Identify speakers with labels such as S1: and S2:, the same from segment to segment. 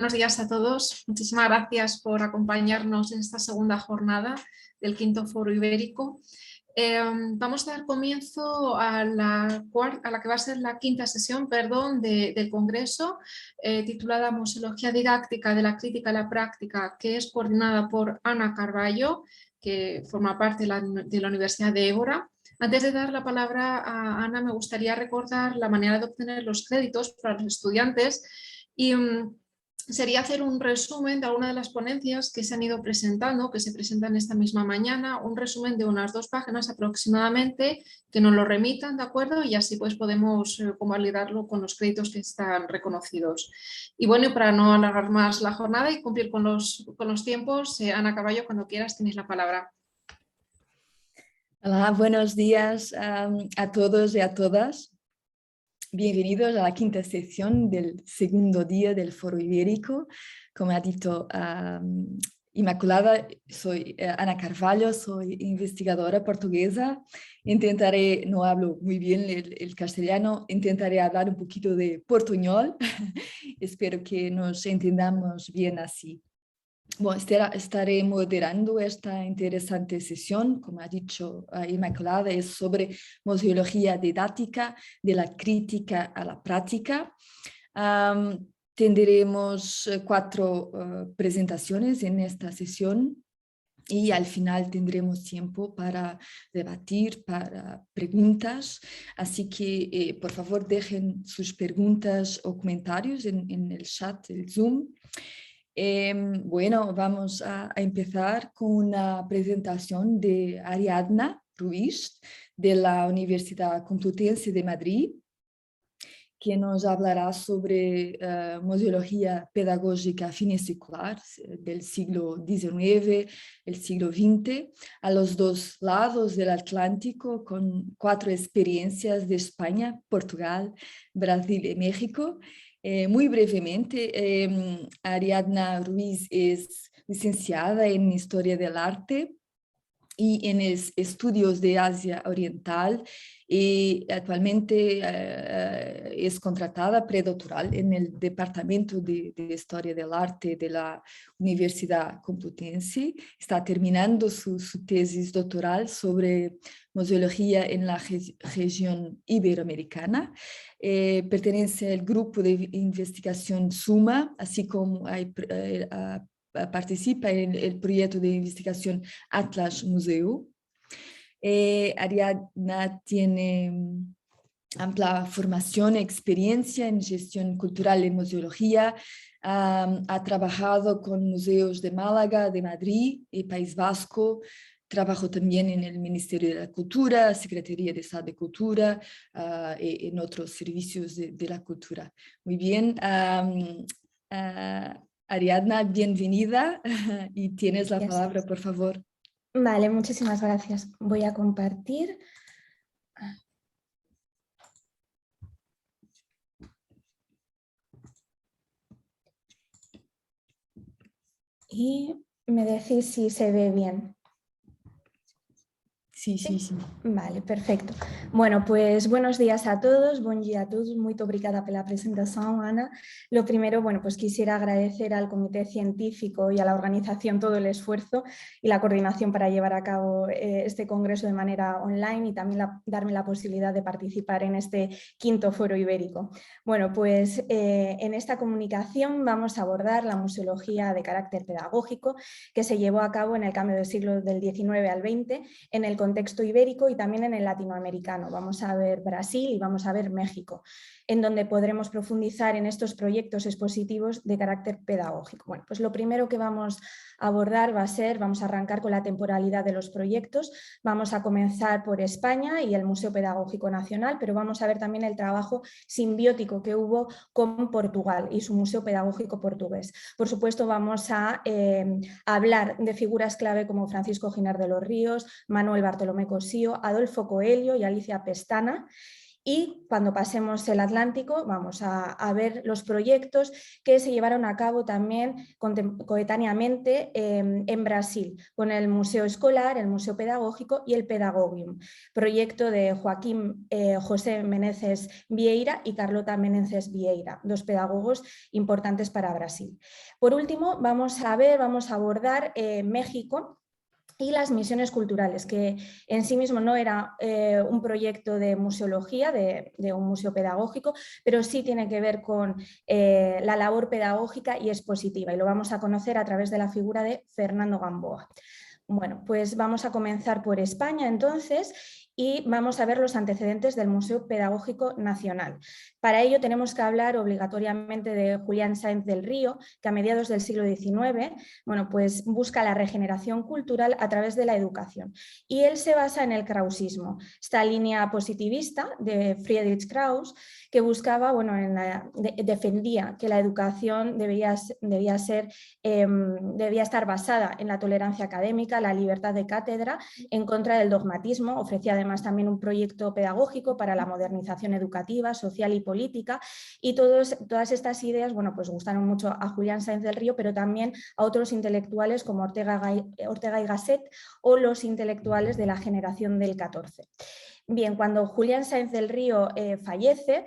S1: Buenos días a todos. Muchísimas gracias por acompañarnos en esta segunda jornada del quinto Foro Ibérico. Vamos a dar comienzo a la que va a ser la quinta sesión del Congreso, titulada Museología didáctica de la crítica a la práctica, que es coordinada por Ana Carballo, que forma parte de la Universidad de Évora. Antes de dar la palabra a Ana, me gustaría recordar la manera de obtener los créditos para los estudiantes y sería hacer un resumen de alguna de las ponencias que se han ido presentando, que se presentan esta misma mañana, un resumen de unas 2 páginas aproximadamente, que nos lo remitan, ¿de acuerdo? Y así pues podemos convalidarlo con los créditos que están reconocidos. Y bueno, para no alargar más la jornada y cumplir con los tiempos, Ana Carballo, cuando quieras tienes la palabra.
S2: Hola, buenos días a todos y a todas. Bienvenidos a la quinta sesión del segundo día del Foro Ibérico. Como ha dicho Inmaculada, soy Ana Carvalho, soy investigadora portuguesa. Intentaré, no hablo muy bien el castellano, intentaré hablar un poquito de portuñol. Espero que nos entendamos bien así. Bueno, estaré moderando esta interesante sesión, como ha dicho Inmaculada, es sobre museología didáctica de la crítica a la práctica. Tendremos 4 presentaciones en esta sesión y al final tendremos tiempo para debatir, para preguntas, así que por favor dejen sus preguntas o comentarios en el chat del Zoom. Bueno, vamos a empezar con una presentación de Ariadna Ruiz de la Universidad Complutense de Madrid, que nos hablará sobre museología pedagógica finisecular del siglo XIX, el siglo XX, a los 2 lados del Atlántico, con 4 experiencias de España, Portugal, Brasil y México. Muy brevemente, Ariadna Ruiz es licenciada en Historia del Arte y en estudios de Asia Oriental y actualmente es contratada predoctoral en el Departamento de Historia del Arte de la Universidad Complutense. Está terminando su tesis doctoral sobre museología en la región iberoamericana. Pertenece al grupo de investigación SUMA, así como participa en el proyecto de investigación Atlas Museo. Ariadna tiene amplia formación y experiencia en gestión cultural y museología. Ha trabajado con museos de Málaga, de Madrid y País Vasco. Trabajó también en el Ministerio de la Cultura, Secretaría de Estado de Cultura y en otros servicios de la cultura. Muy bien. Ariadna, bienvenida y tienes la palabra, por favor.
S3: Vale, muchísimas gracias. Voy a compartir. Y me decís si se ve bien.
S2: Sí.
S3: Vale, perfecto. Bueno, pues buenos días a todos, bon dia a todos, muito obrigada pela presentación, Ana. Lo primero, bueno, pues quisiera agradecer al Comité Científico y a la organización todo el esfuerzo y la coordinación para llevar a cabo este congreso de manera online y también darme la posibilidad de participar en este quinto Foro Ibérico. Bueno, pues en esta comunicación vamos a abordar la museología de carácter pedagógico que se llevó a cabo en el cambio de siglo del XIX al XX en el contexto ibérico y también en el latinoamericano. Vamos a ver Brasil y vamos a ver México, en donde podremos profundizar en estos proyectos expositivos de carácter pedagógico. Bueno, pues lo primero que vamos a abordar vamos a arrancar con la temporalidad de los proyectos, vamos a comenzar por España y el Museo Pedagógico Nacional, pero vamos a ver también el trabajo simbiótico que hubo con Portugal y su Museo Pedagógico Portugués. Por supuesto, vamos a hablar de figuras clave como Francisco Giner de los Ríos, Manuel Bartolomé Cosío, Adolfo Coelho y Alicia Pestana. Y cuando pasemos el Atlántico vamos a ver los proyectos que se llevaron a cabo también coetáneamente en Brasil, con el Museo Escolar, el Museo Pedagógico y el Pedagogium, proyecto de Joaquín José Meneses Vieira y Carlota Meneses Vieira, dos pedagogos importantes para Brasil. Por último, vamos a abordar México y las misiones culturales, que en sí mismo no era un proyecto de museología, de un museo pedagógico, pero sí tiene que ver con la labor pedagógica y expositiva, y lo vamos a conocer a través de la figura de Fernando Gamboa. Bueno, pues vamos a comenzar por España entonces y vamos a ver los antecedentes del Museo Pedagógico Nacional. Para ello tenemos que hablar obligatoriamente de Julián Sáenz del Río, que a mediados del siglo XIX, bueno, pues busca la regeneración cultural a través de la educación. Y él se basa en el krausismo, esta línea positivista de Friedrich Krauss, que buscaba, bueno, defendía que la educación debía estar basada en la tolerancia académica, la libertad de cátedra, en contra del dogmatismo. Ofrecía además también un proyecto pedagógico para la modernización educativa, social y política, y todas estas ideas, bueno, pues gustaron mucho a Julián Sáenz del Río, pero también a otros intelectuales como Ortega y Gasset o los intelectuales de la generación del 14. Bien, cuando Julián Sáenz del Río fallece,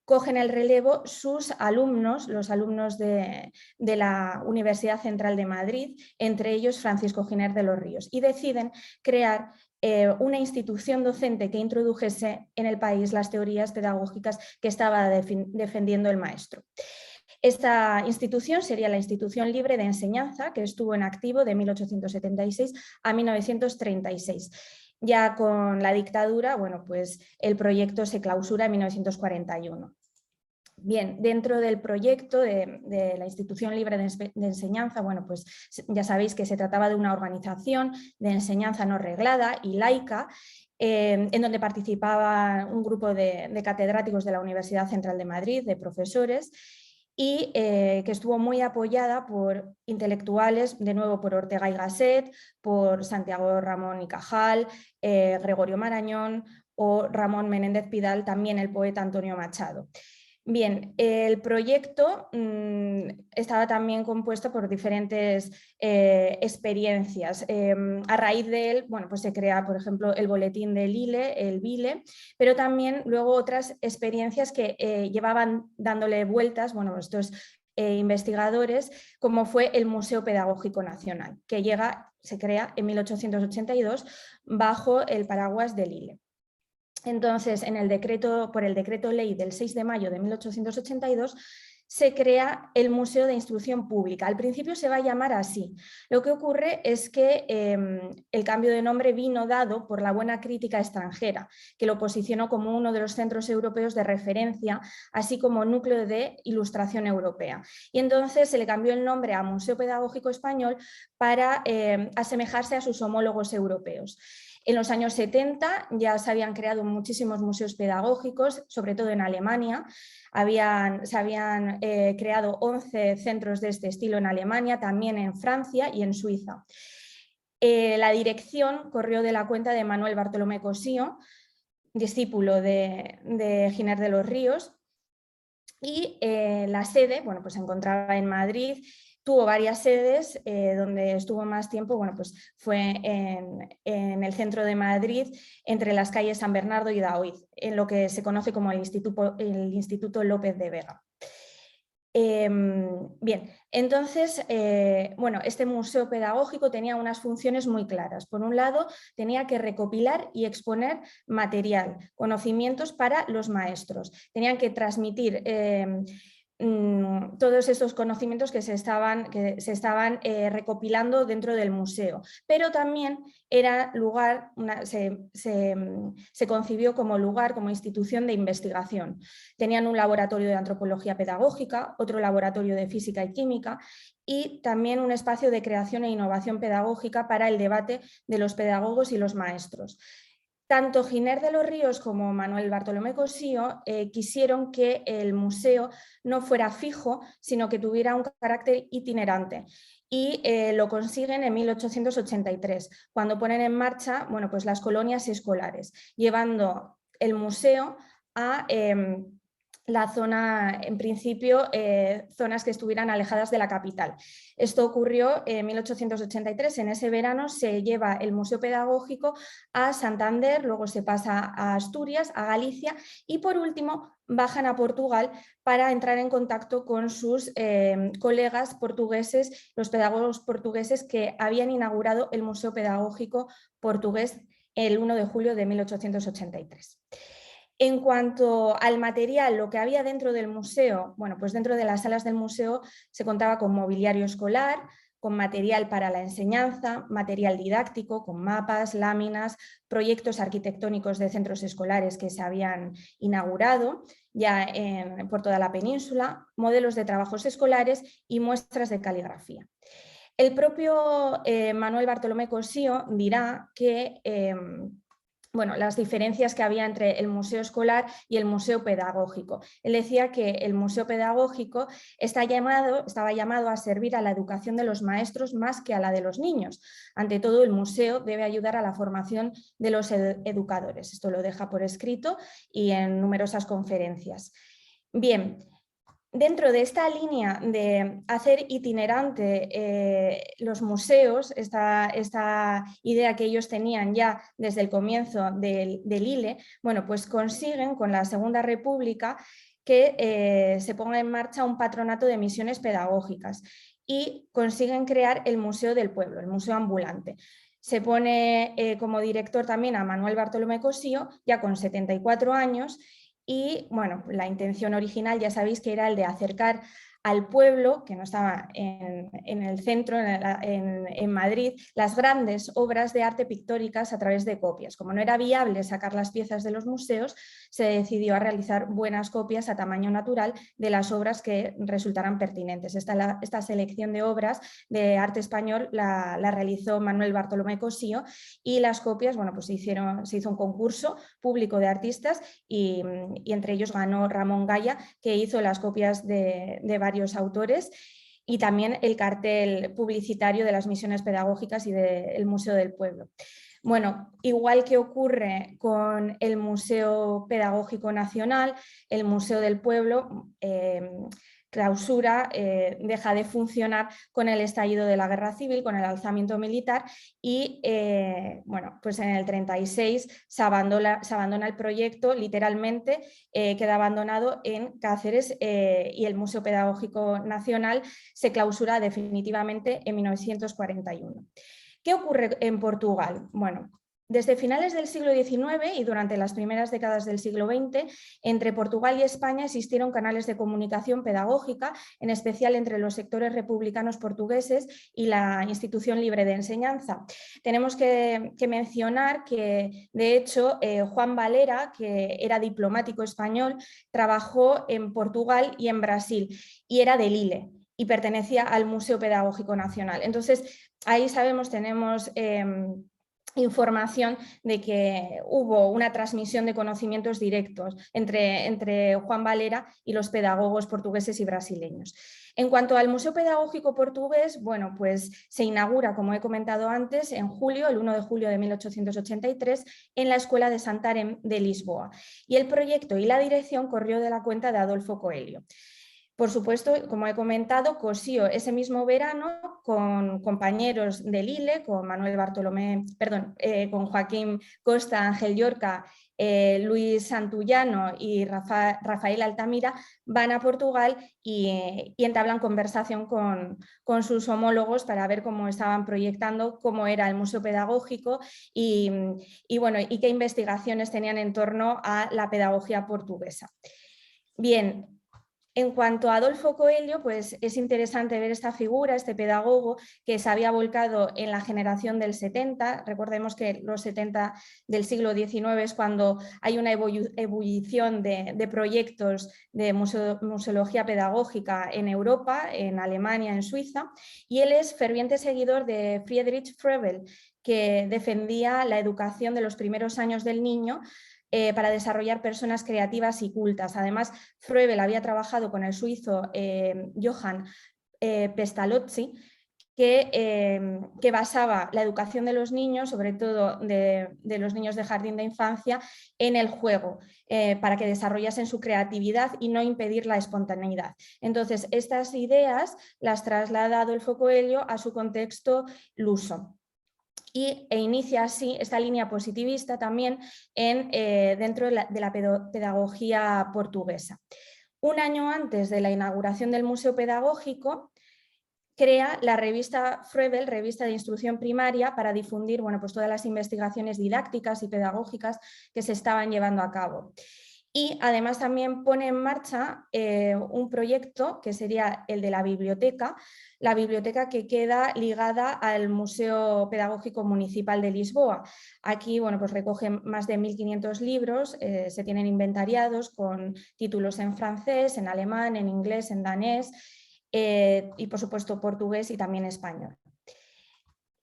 S3: cogen el relevo sus alumnos, los alumnos de la Universidad Central de Madrid, entre ellos Francisco Giner de los Ríos, y deciden crear una institución docente que introdujese en el país las teorías pedagógicas que estaba defendiendo el maestro. Esta institución sería la Institución Libre de Enseñanza, que estuvo en activo de 1876 a 1936. Ya con la dictadura, bueno, pues el proyecto se clausura en 1941. Bien, dentro del proyecto de la Institución Libre de Enseñanza, bueno, pues ya sabéis que se trataba de una organización de enseñanza no reglada y laica, en donde participaba un grupo de catedráticos de la Universidad Central de Madrid, de profesores, y que estuvo muy apoyada por intelectuales, de nuevo por Ortega y Gasset, por Santiago Ramón y Cajal, Gregorio Marañón o Ramón Menéndez Pidal, también el poeta Antonio Machado. Bien, el proyecto estaba también compuesto por diferentes experiencias. A raíz de él, bueno, pues se crea, por ejemplo, el boletín del Lille, el Vile, pero también luego otras experiencias que llevaban dándole vueltas, bueno, estos investigadores, como fue el Museo Pedagógico Nacional, que se crea en 1882 bajo el paraguas del Lille. Entonces, por el decreto ley del 6 de mayo de 1882, se crea el Museo de Instrucción Pública. Al principio se va a llamar así. Lo que ocurre es que el cambio de nombre vino dado por la buena crítica extranjera, que lo posicionó como uno de los centros europeos de referencia, así como núcleo de ilustración europea. Y entonces se le cambió el nombre a Museo Pedagógico Español para asemejarse a sus homólogos europeos. En los años 70 ya se habían creado muchísimos museos pedagógicos, sobre todo en Alemania. Se habían creado 11 centros de este estilo en Alemania, también en Francia y en Suiza. La dirección corrió de la cuenta de Manuel Bartolomé Cosío, discípulo de Giner de los Ríos, y la sede, bueno, pues se encontraba en Madrid. Tuvo varias sedes, donde estuvo más tiempo, bueno, pues fue en el centro de Madrid, entre las calles San Bernardo y Daoiz, en lo que se conoce como el Instituto López de Vega. Bien, entonces, bueno, este museo pedagógico tenía unas funciones muy claras. Por un lado, tenía que recopilar y exponer material, conocimientos para los maestros. Tenían que transmitir todos estos conocimientos que se estaban recopilando dentro del museo, pero también era lugar, se concibió como lugar, como institución de investigación. Tenían un laboratorio de antropología pedagógica, otro laboratorio de física y química, y también un espacio de creación e innovación pedagógica para el debate de los pedagogos y los maestros. Tanto Giner de los Ríos como Manuel Bartolomé Cosío quisieron que el museo no fuera fijo, sino que tuviera un carácter itinerante. Y lo consiguen en 1883, cuando ponen en marcha, bueno, pues las colonias escolares, llevando el museo a la zona, en principio, zonas que estuvieran alejadas de la capital. Esto ocurrió en 1883, en ese verano se lleva el Museo Pedagógico a Santander, luego se pasa a Asturias, a Galicia y por último bajan a Portugal para entrar en contacto con sus colegas portugueses, los pedagogos portugueses que habían inaugurado el Museo Pedagógico Portugués el 1 de julio de 1883. En cuanto al material, lo que había dentro del museo, bueno, pues dentro de las salas del museo se contaba con mobiliario escolar, con material para la enseñanza, material didáctico, con mapas, láminas, proyectos arquitectónicos de centros escolares que se habían inaugurado ya por toda la península, modelos de trabajos escolares y muestras de caligrafía. El propio Manuel Bartolomé Cosío dirá que bueno, las diferencias que había entre el museo escolar y el museo pedagógico. Él decía que el museo pedagógico estaba llamado a servir a la educación de los maestros más que a la de los niños. Ante todo, el museo debe ayudar a la formación de los educadores. Esto lo deja por escrito y en numerosas conferencias. Bien. Dentro de esta línea de hacer itinerante los museos, esta idea que ellos tenían ya desde el comienzo del ILE, bueno, pues consiguen con la Segunda República que se ponga en marcha un patronato de misiones pedagógicas y consiguen crear el Museo del Pueblo, el Museo Ambulante. Se pone como director también a Manuel Bartolomé Cosío, ya con 74 años, y bueno, la intención original ya sabéis que era el de acercar al pueblo, que no estaba en el centro, en Madrid, las grandes obras de arte pictóricas a través de copias. Como no era viable sacar las piezas de los museos, se decidió a realizar buenas copias a tamaño natural de las obras que resultaran pertinentes. Esta selección de obras de arte español la realizó Manuel Bartolomé Cosío y las copias, bueno, pues se hizo un concurso público de artistas y entre ellos ganó Ramón Gaya, que hizo las copias de varios autores y también el cartel publicitario de las misiones pedagógicas y del Museo del Pueblo. Bueno, igual que ocurre con el Museo Pedagógico Nacional, el Museo del Pueblo clausura, deja de funcionar con el estallido de la Guerra Civil, con el alzamiento militar y bueno, pues en el 36 se abandona el proyecto, literalmente queda abandonado en Cáceres y el Museo Pedagógico Nacional se clausura definitivamente en 1941. ¿Qué ocurre en Portugal? Bueno, desde finales del siglo XIX y durante las primeras décadas del siglo XX, entre Portugal y España existieron canales de comunicación pedagógica, en especial entre los sectores republicanos portugueses y la institución libre de enseñanza. Tenemos que mencionar que, de hecho, Juan Valera, que era diplomático español, trabajó en Portugal y en Brasil y era del ILE y pertenecía al Museo Pedagógico Nacional. Entonces, ahí sabemos, tenemos información de que hubo una transmisión de conocimientos directos entre Juan Valera y los pedagogos portugueses y brasileños. En cuanto al Museo Pedagógico Portugués, bueno, pues se inaugura, como he comentado antes, en julio, el 1 de julio de 1883, en la Escuela de Santarém de Lisboa. Y el proyecto y la dirección corrió de la cuenta de Adolfo Coelho. Por supuesto, como he comentado, Cosío ese mismo verano con compañeros del ILE, con con Joaquín Costa, Ángel Llorca, Luis Santullano y Rafael Altamira, van a Portugal y entablan conversación con sus homólogos para ver cómo estaban proyectando, cómo era el museo pedagógico y qué investigaciones tenían en torno a la pedagogía portuguesa. Bien. En cuanto a Adolfo Coelho, pues es interesante ver esta figura, este pedagogo que se había volcado en la generación del 70. Recordemos que los 70 del siglo XIX es cuando hay una ebullición de proyectos de museología pedagógica en Europa, en Alemania, en Suiza, y él es ferviente seguidor de Friedrich Froebel, que defendía la educación de los primeros años del niño para desarrollar personas creativas y cultas. Además, Froebel había trabajado con el suizo Johann Pestalozzi, que basaba la educación de los niños, sobre todo de los niños de jardín de infancia, en el juego, para que desarrollasen su creatividad y no impedir la espontaneidad. Entonces, estas ideas las traslada Adolfo Coelho a su contexto luso. E inicia así esta línea positivista también dentro de la pedagogía portuguesa. Un año antes de la inauguración del Museo Pedagógico, crea la revista Froebel, revista de instrucción primaria, para difundir pues todas las investigaciones didácticas y pedagógicas que se estaban llevando a cabo. Y además también pone en marcha un proyecto que sería el de la biblioteca que queda ligada al Museo Pedagógico Municipal de Lisboa. Aquí pues recogen más de 1.500 libros, se tienen inventariados con títulos en francés, en alemán, en inglés, en danés, y por supuesto portugués y también español.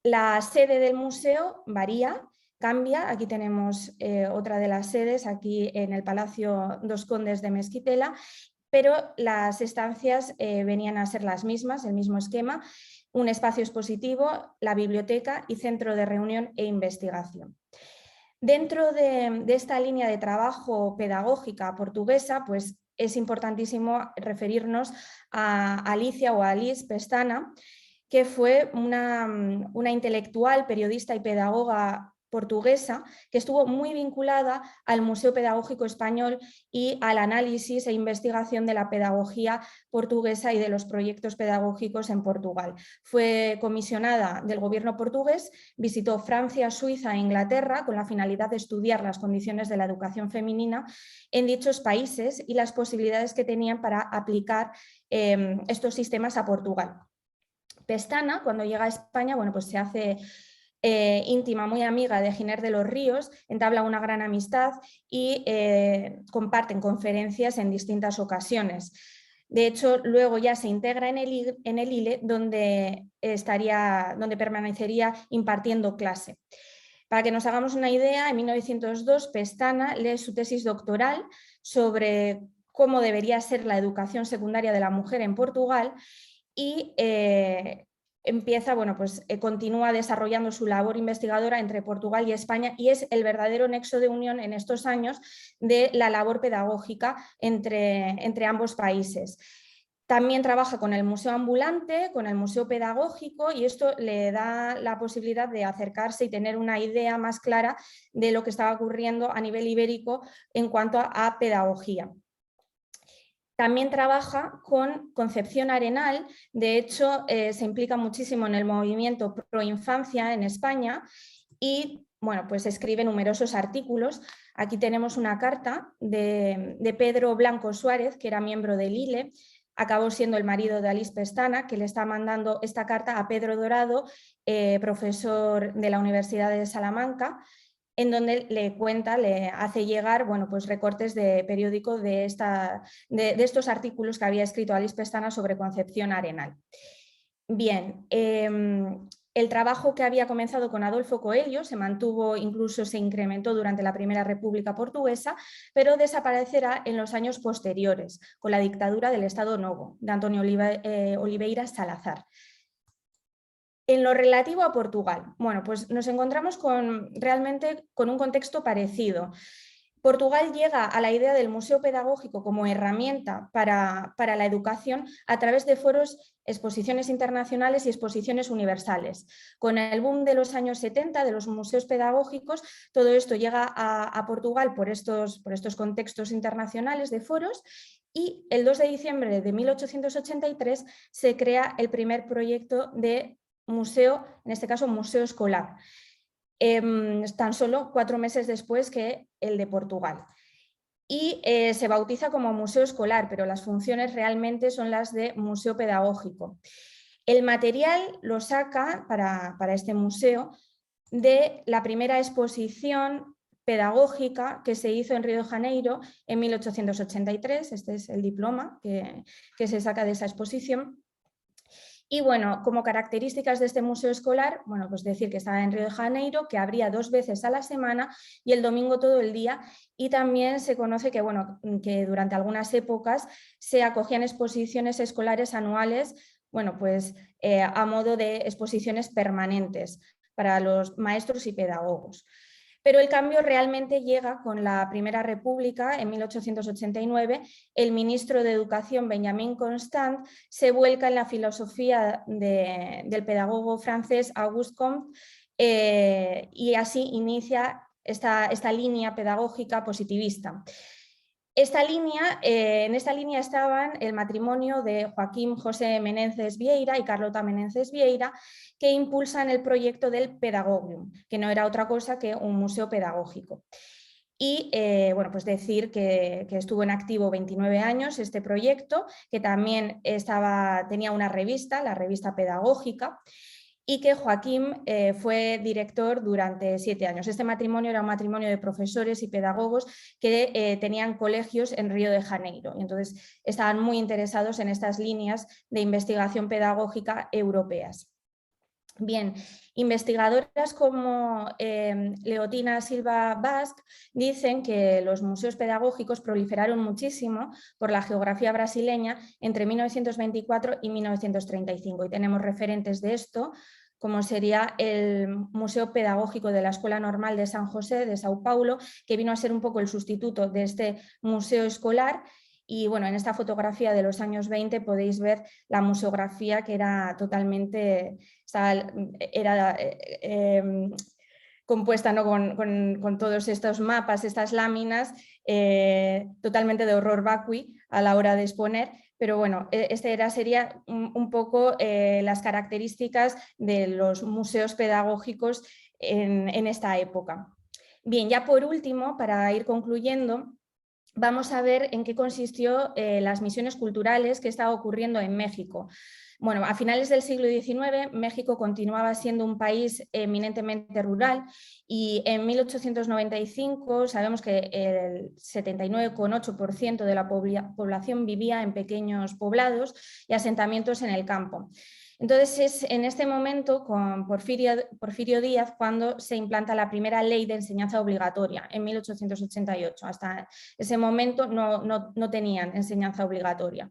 S3: La sede del museo varía, cambia. Aquí tenemos otra de las sedes, aquí en el Palacio dos Condes de Mesquitela, pero las estancias venían a ser las mismas, el mismo esquema: un espacio expositivo, la biblioteca y centro de reunión e investigación. Dentro de esta línea de trabajo pedagógica portuguesa, pues es importantísimo referirnos a Alicia o Alice Pestana, que fue una intelectual, periodista y pedagoga portuguesa que estuvo muy vinculada al Museo Pedagógico Español y al análisis e investigación de la pedagogía portuguesa y de los proyectos pedagógicos en Portugal. Fue comisionada del gobierno portugués, visitó Francia, Suiza e Inglaterra con la finalidad de estudiar las condiciones de la educación femenina en dichos países y las posibilidades que tenían para aplicar estos sistemas a Portugal. Pestana, cuando llega a España, pues se hace íntima, muy amiga de Giner de los Ríos, entabla una gran amistad y comparten conferencias en distintas ocasiones. De hecho, luego ya se integra en el ILE, donde permanecería impartiendo clase. Para que nos hagamos una idea, en 1902 Pestana lee su tesis doctoral sobre cómo debería ser la educación secundaria de la mujer en Portugal y continúa desarrollando su labor investigadora entre Portugal y España, y es el verdadero nexo de unión en estos años de la labor pedagógica entre ambos países. También trabaja con el Museo Ambulante, con el Museo Pedagógico, y esto le da la posibilidad de acercarse y tener una idea más clara de lo que estaba ocurriendo a nivel ibérico en cuanto a pedagogía. También trabaja con Concepción Arenal, de hecho se implica muchísimo en el movimiento pro infancia en España y pues escribe numerosos artículos. Aquí tenemos una carta de Pedro Blanco Suárez, que era miembro del ILE, acabó siendo el marido de Alice Pestana, que le está mandando esta carta a Pedro Dorado, profesor de la Universidad de Salamanca, en donde le hace llegar pues recortes de periódico de estos artículos que había escrito Alice Pestana sobre Concepción Arenal. Bien, el trabajo que había comenzado con Adolfo Coelho se mantuvo, incluso se incrementó durante la Primera República Portuguesa, pero desaparecerá en los años posteriores, con la dictadura del Estado Novo, de Antonio Oliveira Salazar. En lo relativo a Portugal, pues nos encontramos realmente con un contexto parecido. Portugal llega a la idea del museo pedagógico como herramienta para la educación a través de foros, exposiciones internacionales y exposiciones universales. Con el boom de los años 70 de los museos pedagógicos, todo esto llega a Portugal por estos contextos internacionales de foros, y el 2 de diciembre de 1883 se crea el primer proyecto de museo, en este caso museo escolar, tan solo 4 meses después que el de Portugal. Y se bautiza como museo escolar, pero las funciones realmente son las de museo pedagógico. El material lo saca para este museo de la primera exposición pedagógica que se hizo en Río de Janeiro en 1883, este es el diploma que se saca de esa exposición. Y como características de este museo escolar, pues decir que estaba en Río de Janeiro, que abría 2 veces a la semana y el domingo todo el día, y también se conoce que durante algunas épocas se acogían exposiciones escolares anuales bueno, pues a modo de exposiciones permanentes para los maestros y pedagogos. Pero el cambio realmente llega con la Primera República. En 1889, el ministro de Educación, Benjamin Constant, se vuelca en la filosofía del pedagogo francés Auguste Comte y así inicia esta línea pedagógica positivista. En esta línea estaban el matrimonio de Joaquín José Menéndez Vieira y Carlota Menéndez Vieira, que impulsan el proyecto del Pedagogium, que no era otra cosa que un museo pedagógico. Y bueno, pues decir que estuvo en activo 29 años este proyecto, que también tenía una revista, la revista pedagógica, y que Joaquín fue director durante 7 años. Este matrimonio era un matrimonio de profesores y pedagogos que tenían colegios en Río de Janeiro, y entonces estaban muy interesados en estas líneas de investigación pedagógica europeas. Bien, investigadoras como Leotina Silva Basc dicen que los museos pedagógicos proliferaron muchísimo por la geografía brasileña entre 1924 y 1935, y tenemos referentes de esto, como sería el Museo Pedagógico de la Escuela Normal de San José de Sao Paulo, que vino a ser un poco el sustituto de este museo escolar. Y bueno, en esta fotografía de los años 20 podéis ver la museografía, que era totalmente, compuesta, ¿no?, con todos estos mapas, estas láminas, totalmente de horror vacui a la hora de exponer. Pero bueno, sería un poco las características de los museos pedagógicos en esta época. Bien, ya por último, para ir concluyendo, vamos a ver en qué consistió las misiones culturales que estaba ocurriendo en México. Bueno, a finales del siglo XIX, México continuaba siendo un país eminentemente rural, y en 1895 sabemos que el 79,8% de la población vivía en pequeños poblados y asentamientos en el campo. Entonces es en este momento, con Porfirio Díaz, cuando se implanta la primera ley de enseñanza obligatoria, en 1888. Hasta ese momento no tenían enseñanza obligatoria.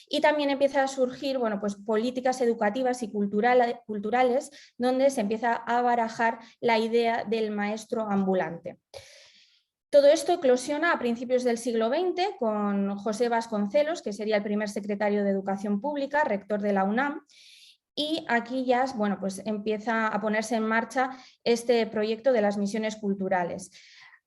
S3: Y también empieza a surgir, bueno, pues políticas educativas y culturales, donde se empieza a barajar la idea del maestro ambulante. Todo esto eclosiona a principios del siglo XX con José Vasconcelos, que sería el primer secretario de Educación Pública, rector de la UNAM, y aquí ya, bueno, pues empieza a ponerse en marcha este proyecto de las misiones culturales,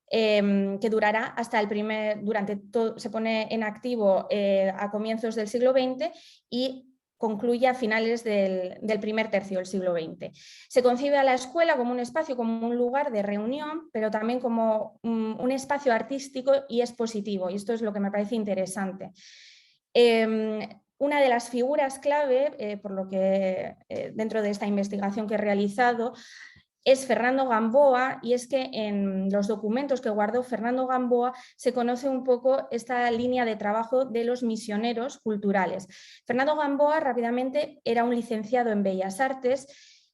S3: que durará hasta se pone en activo a comienzos del siglo XX y concluye a finales del primer tercio del siglo XX. Se concibe a la escuela como un espacio, como un lugar de reunión, pero también como un espacio artístico y expositivo, y esto es lo que me parece interesante. Una de las figuras clave, por lo que dentro de esta investigación que he realizado, es Fernando Gamboa, y es que en los documentos que guardó Fernando Gamboa se conoce un poco esta línea de trabajo de los misioneros culturales. Fernando Gamboa rápidamente era un licenciado en Bellas Artes,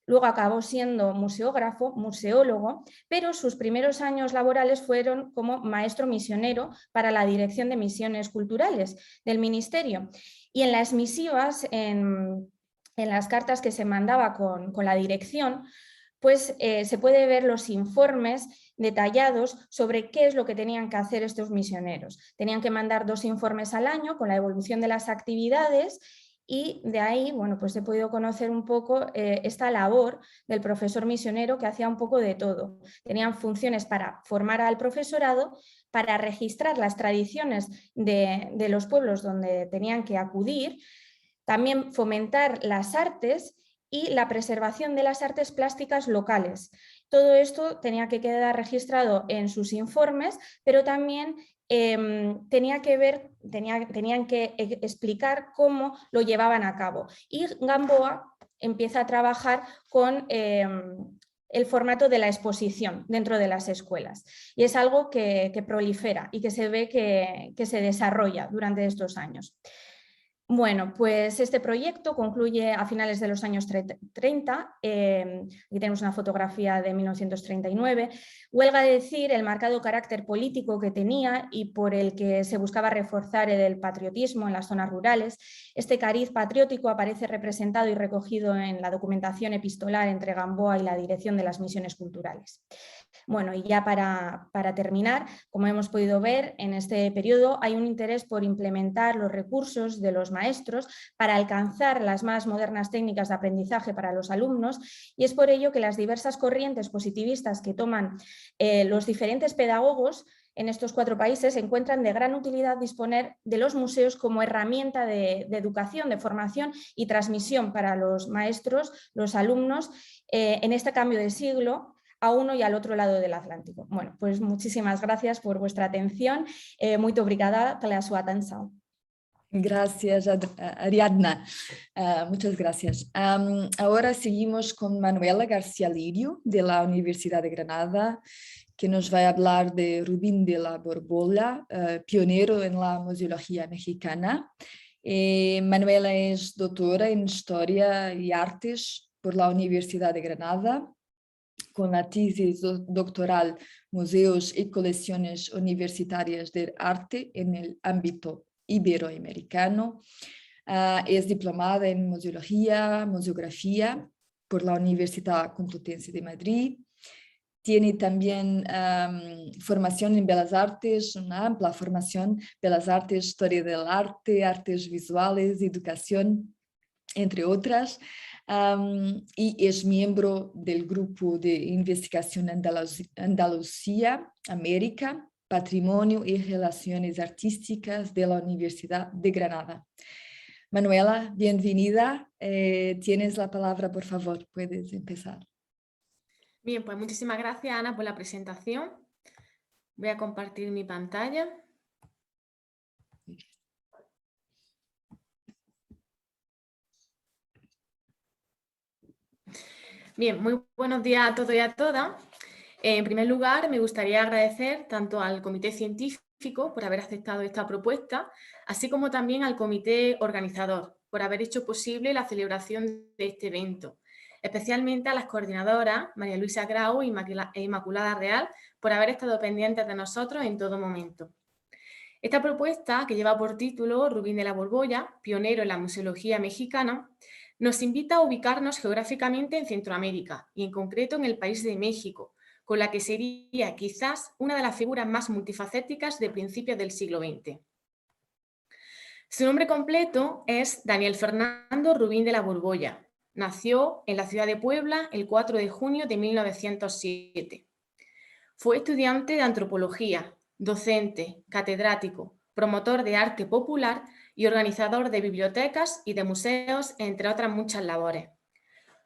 S3: luego acabó siendo museógrafo, museólogo, pero sus primeros años laborales fueron como maestro misionero para la Dirección de Misiones Culturales del Ministerio. Y en las misivas, en las cartas que se mandaba con la dirección, pues se puede ver los informes detallados sobre qué es lo que tenían que hacer estos misioneros. Tenían que mandar 2 informes al año con la evolución de las actividades, y de ahí, bueno, pues he podido conocer un poco esta labor del profesor misionero, que hacía un poco de todo. Tenían funciones para formar al profesorado, para registrar las tradiciones de los pueblos donde tenían que acudir, también fomentar las artes y la preservación de las artes plásticas locales. Todo esto tenía que quedar registrado en sus informes, pero también tenían que explicar cómo lo llevaban a cabo. Y Gamboa empieza a trabajar con el formato de la exposición dentro de las escuelas, y es algo que prolifera y que se ve que se desarrolla durante estos años. Bueno, pues este proyecto concluye a finales de los años 30. Aquí tenemos una fotografía de 1939. Huelga decir el marcado carácter político que tenía y por el que se buscaba reforzar el patriotismo en las zonas rurales. Este cariz patriótico aparece representado y recogido en la documentación epistolar entre Gamboa y la dirección de las misiones culturales. Bueno, y ya para terminar, como hemos podido ver, en este periodo hay un interés por implementar los recursos de los maestros para alcanzar las más modernas técnicas de aprendizaje para los alumnos, y es por ello que las diversas corrientes positivistas que toman los diferentes pedagogos en estos 4 países encuentran de gran utilidad disponer de los museos como herramienta de educación, de formación y transmisión para los maestros, los alumnos, en este cambio de siglo, a uno y al otro lado del Atlántico. Bueno, pues muchísimas gracias por vuestra atención. Muito obrigada pela sua atenção.
S2: Gracias, Ariadna. Muchas gracias. Ahora seguimos con Manuela García Lirio, de la Universidad de Granada, que nos va a hablar de Rubín de la Borbolla, pionero en la museología mexicana. Manuela es doctora en Historia y Artes por la Universidad de Granada, con la tesis doctoral Museos y Colecciones Universitarias del Arte en el ámbito iberoamericano. Es diplomada en Museología, Museografía por la Universidad Complutense de Madrid. Tiene también formación en Bellas Artes, una amplia formación, Bellas Artes, Historia del Arte, Artes Visuales, Educación, entre otras. Y es miembro del grupo de investigación Andalucía, América, Patrimonio y Relaciones Artísticas de la Universidad de Granada. Manuela, bienvenida. Tienes la palabra, por favor, puedes empezar.
S4: Bien, pues muchísimas gracias, Ana, por la presentación. Voy a compartir mi pantalla. Bien, muy buenos días a todos y a todas. En primer lugar, me gustaría agradecer tanto al Comité Científico por haber aceptado esta propuesta, así como también al Comité Organizador por haber hecho posible la celebración de este evento. Especialmente a las coordinadoras, María Luisa Grau e Inmaculada Real, por haber estado pendientes de nosotros en todo momento. Esta propuesta, que lleva por título Rubín de la Borbolla, pionero en la museología mexicana, nos invita a ubicarnos geográficamente en Centroamérica y en concreto en el país de México, con la que sería quizás una de las figuras más multifacéticas de principios del siglo XX. Su nombre completo es Daniel Fernando Rubín de la Borbolla. Nació en la ciudad de Puebla el 4 de junio de 1907. Fue estudiante de antropología, docente, catedrático, promotor de arte popular y organizador de bibliotecas y de museos, entre otras muchas labores.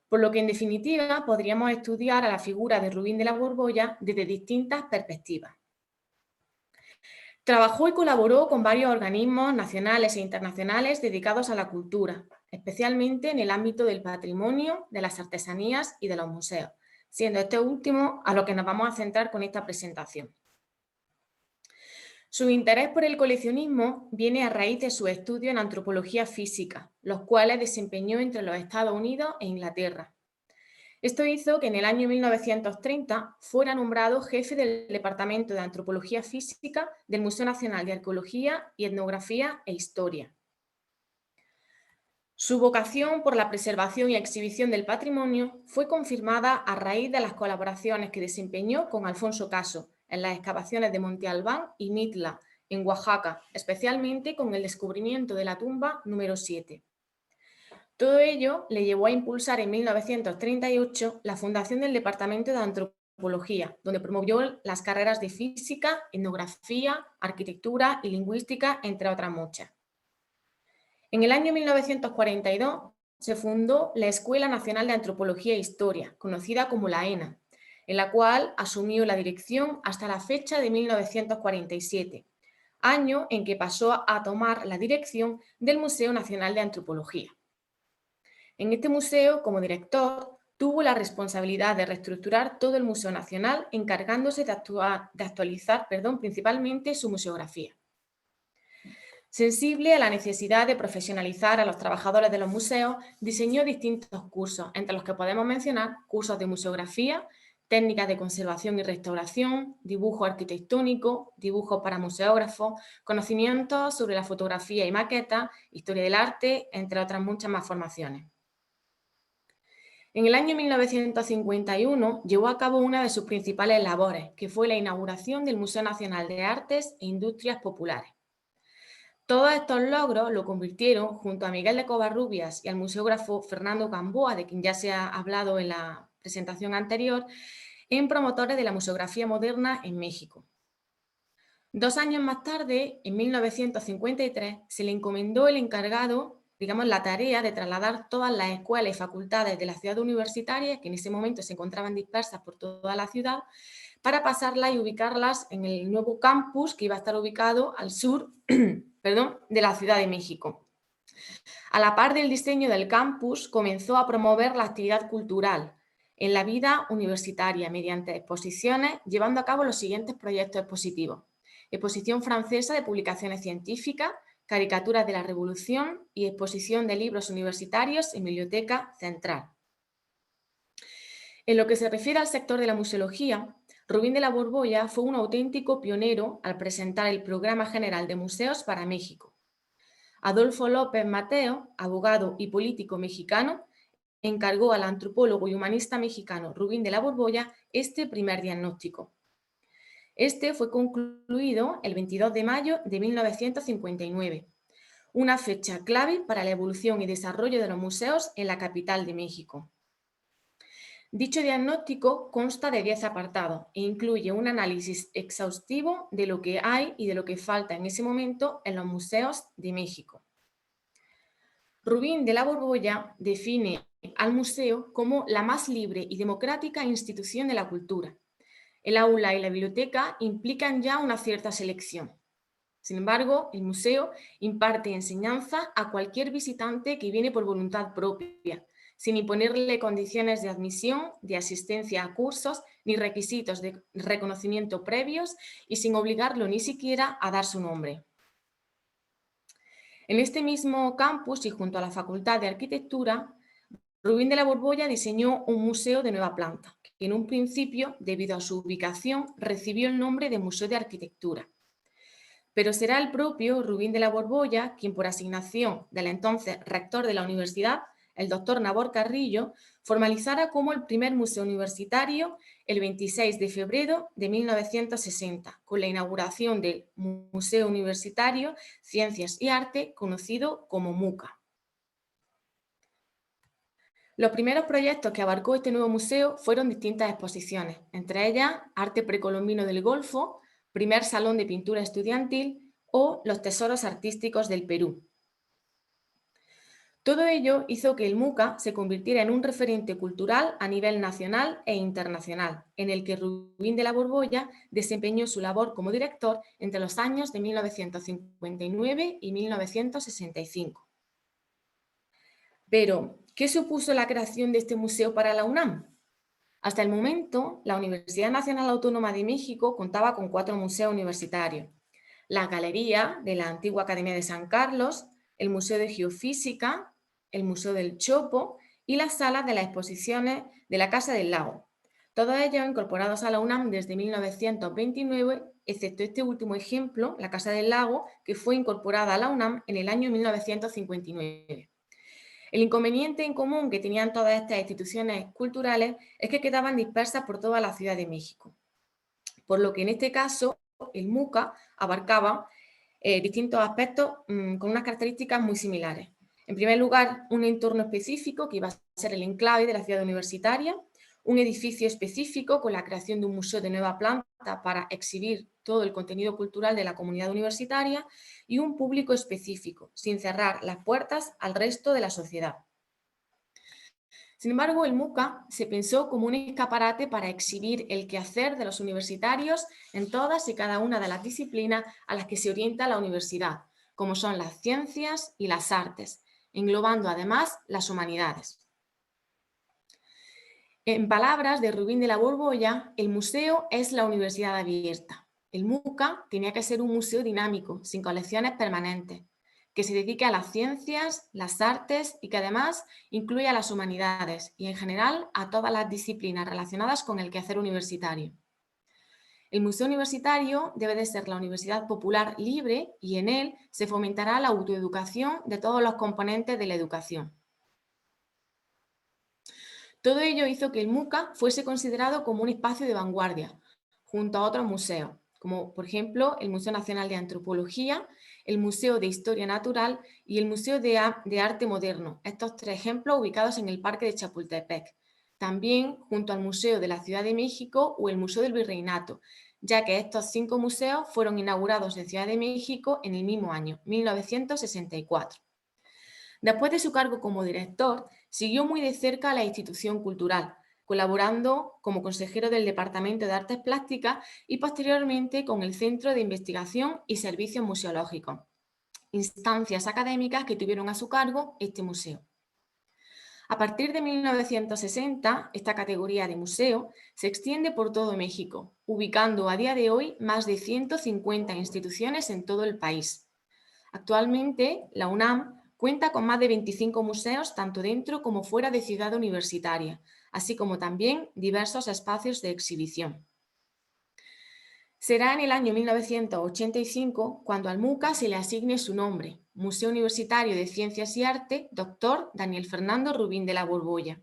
S4: Por lo que, en definitiva, podríamos estudiar a la figura de Rubín de la Borbolla desde distintas perspectivas. Trabajó y colaboró con varios organismos nacionales e internacionales dedicados a la cultura, especialmente en el ámbito del patrimonio, de las artesanías y de los museos, siendo este último a lo que nos vamos a centrar con esta presentación. Su interés por el coleccionismo viene a raíz de su estudio en antropología física, los cuales desempeñó entre los Estados Unidos e Inglaterra. Esto hizo que en el año 1930 fuera nombrado jefe del Departamento de Antropología Física del Museo Nacional de Arqueología y Etnografía e Historia. Su vocación por la preservación y exhibición del patrimonio fue confirmada a raíz de las colaboraciones que desempeñó con Alfonso Caso en las excavaciones de Monte Albán y Mitla, en Oaxaca, especialmente con el descubrimiento de la tumba número 7. Todo ello le llevó a impulsar en 1938 la fundación del Departamento de Antropología, donde promovió las carreras de Física, Etnografía, Arquitectura y Lingüística, entre otras muchas. En el año 1942 se fundó la Escuela Nacional de Antropología e Historia, conocida como la ENA, en la cual asumió la dirección hasta la fecha de 1947, año en que pasó a tomar la dirección del Museo Nacional de Antropología. En este museo, como director, tuvo la responsabilidad de reestructurar todo el Museo Nacional, encargándose de actualizar principalmente su museografía. Sensible a la necesidad de profesionalizar a los trabajadores de los museos, diseñó distintos cursos, entre los que podemos mencionar cursos de museografía, técnicas de conservación y restauración, dibujo arquitectónico, dibujo para museógrafos, conocimientos sobre la fotografía y maqueta, historia del arte, entre otras muchas más formaciones. En el año 1951 llevó a cabo una de sus principales labores, que fue la inauguración del Museo Nacional de Artes e Industrias Populares. Todos estos logros lo convirtieron, junto a Miguel de Covarrubias y al museógrafo Fernando Gamboa, de quien ya se ha hablado en la presentación anterior, en promotores de la museografía moderna en México. 2 años más tarde, en 1953, se le encomendó el encargado, la tarea de trasladar todas las escuelas y facultades de la ciudad universitaria, que en ese momento se encontraban dispersas por toda la ciudad, para pasarlas y ubicarlas en el nuevo campus que iba a estar ubicado al sur de la Ciudad de México. A la par del diseño del campus, comenzó a promover la actividad cultural en la vida universitaria mediante exposiciones, llevando a cabo los siguientes proyectos expositivos: exposición francesa de publicaciones científicas, caricaturas de la Revolución y exposición de libros universitarios en Biblioteca Central. En lo que se refiere al sector de la museología, Rubín de la Borbolla fue un auténtico pionero al presentar el Programa General de Museos para México. Adolfo López Mateo, abogado y político mexicano, encargó al antropólogo y humanista mexicano Rubín de la Borbolla este primer diagnóstico. Este fue concluido el 22 de mayo de 1959, una fecha clave para la evolución y desarrollo de los museos en la capital de México. Dicho diagnóstico consta de 10 apartados e incluye un análisis exhaustivo de lo que hay y de lo que falta en ese momento en los museos de México. Rubín de la Borbolla define al museo como la más libre y democrática institución de la cultura. El aula y la biblioteca implican ya una cierta selección. Sin embargo, el museo imparte enseñanza a cualquier visitante que viene por voluntad propia, sin imponerle condiciones de admisión, de asistencia a cursos, ni requisitos de reconocimiento previos y sin obligarlo ni siquiera a dar su nombre. En este mismo campus y junto a la Facultad de Arquitectura, Rubín de la Borbolla diseñó un museo de nueva planta, que en un principio, debido a su ubicación, recibió el nombre de Museo de Arquitectura. Pero será el propio Rubín de la Borbolla quien, por asignación del entonces rector de la universidad, el doctor Nabor Carrillo, formalizara como el primer museo universitario el 26 de febrero de 1960, con la inauguración del Museo Universitario Ciencias y Arte, conocido como MUCA. Los primeros proyectos que abarcó este nuevo museo fueron distintas exposiciones, entre ellas Arte precolombino del Golfo, primer salón de pintura estudiantil o los tesoros artísticos del Perú. Todo ello hizo que el MUCA se convirtiera en un referente cultural a nivel nacional e internacional, en el que Rubín de la Borbolla desempeñó su labor como director entre los años de 1959 y 1965. Pero, ¿qué supuso la creación de este museo para la UNAM? Hasta el momento, la Universidad Nacional Autónoma de México contaba con 4 museos universitarios: la Galería de la antigua Academia de San Carlos, el Museo de Geofísica, el Museo del Chopo y las salas de las exposiciones de la Casa del Lago, todos ellos incorporados a la UNAM desde 1929, excepto este último ejemplo, la Casa del Lago, que fue incorporada a la UNAM en el año 1959. El inconveniente en común que tenían todas estas instituciones culturales es que quedaban dispersas por toda la Ciudad de México, por lo que en este caso el MUCA abarcaba distintos aspectos con unas características muy similares. En primer lugar, un entorno específico que iba a ser el enclave de la ciudad universitaria, un edificio específico con la creación de un museo de nueva planta para exhibir todo el contenido cultural de la comunidad universitaria y un público específico, sin cerrar las puertas al resto de la sociedad. Sin embargo, el MUCA se pensó como un escaparate para exhibir el quehacer de los universitarios en todas y cada una de las disciplinas a las que se orienta la universidad, como son las ciencias y las artes, englobando además las humanidades. En palabras de Rubín de la Borbolla, el museo es la universidad abierta. el MUCA tenía que ser un museo dinámico, sin colecciones permanentes, que se dedique a las ciencias, las artes y que además incluya las humanidades y en general a todas las disciplinas relacionadas con el quehacer universitario. El museo universitario debe de ser la universidad popular libre y en él se fomentará la autoeducación de todos los componentes de la educación. Todo ello hizo que el MUCA fuese considerado como un espacio de vanguardia, junto a otros museos, como por ejemplo el Museo Nacional de Antropología, el Museo de Historia Natural y el Museo de Arte Moderno, estos 3 ejemplos ubicados en el Parque de Chapultepec. También junto al Museo de la Ciudad de México o el Museo del Virreinato, ya que estos 5 museos fueron inaugurados en Ciudad de México en el mismo año, 1964. Después de su cargo como director, siguió muy de cerca la institución cultural, colaborando como consejero del Departamento de Artes Plásticas y posteriormente con el Centro de Investigación y Servicios Museológicos, instancias académicas que tuvieron a su cargo este museo. A partir de 1960, esta categoría de museo se extiende por todo México, ubicando a día de hoy más de 150 instituciones en todo el país. Actualmente, la UNAM cuenta con más de 25 museos tanto dentro como fuera de Ciudad Universitaria, así como también diversos espacios de exhibición. Será en el año 1985 cuando al MUCA se le asigne su nombre, Museo Universitario de Ciencias y Arte, Dr. Daniel Fernando Rubín de la Borbolla.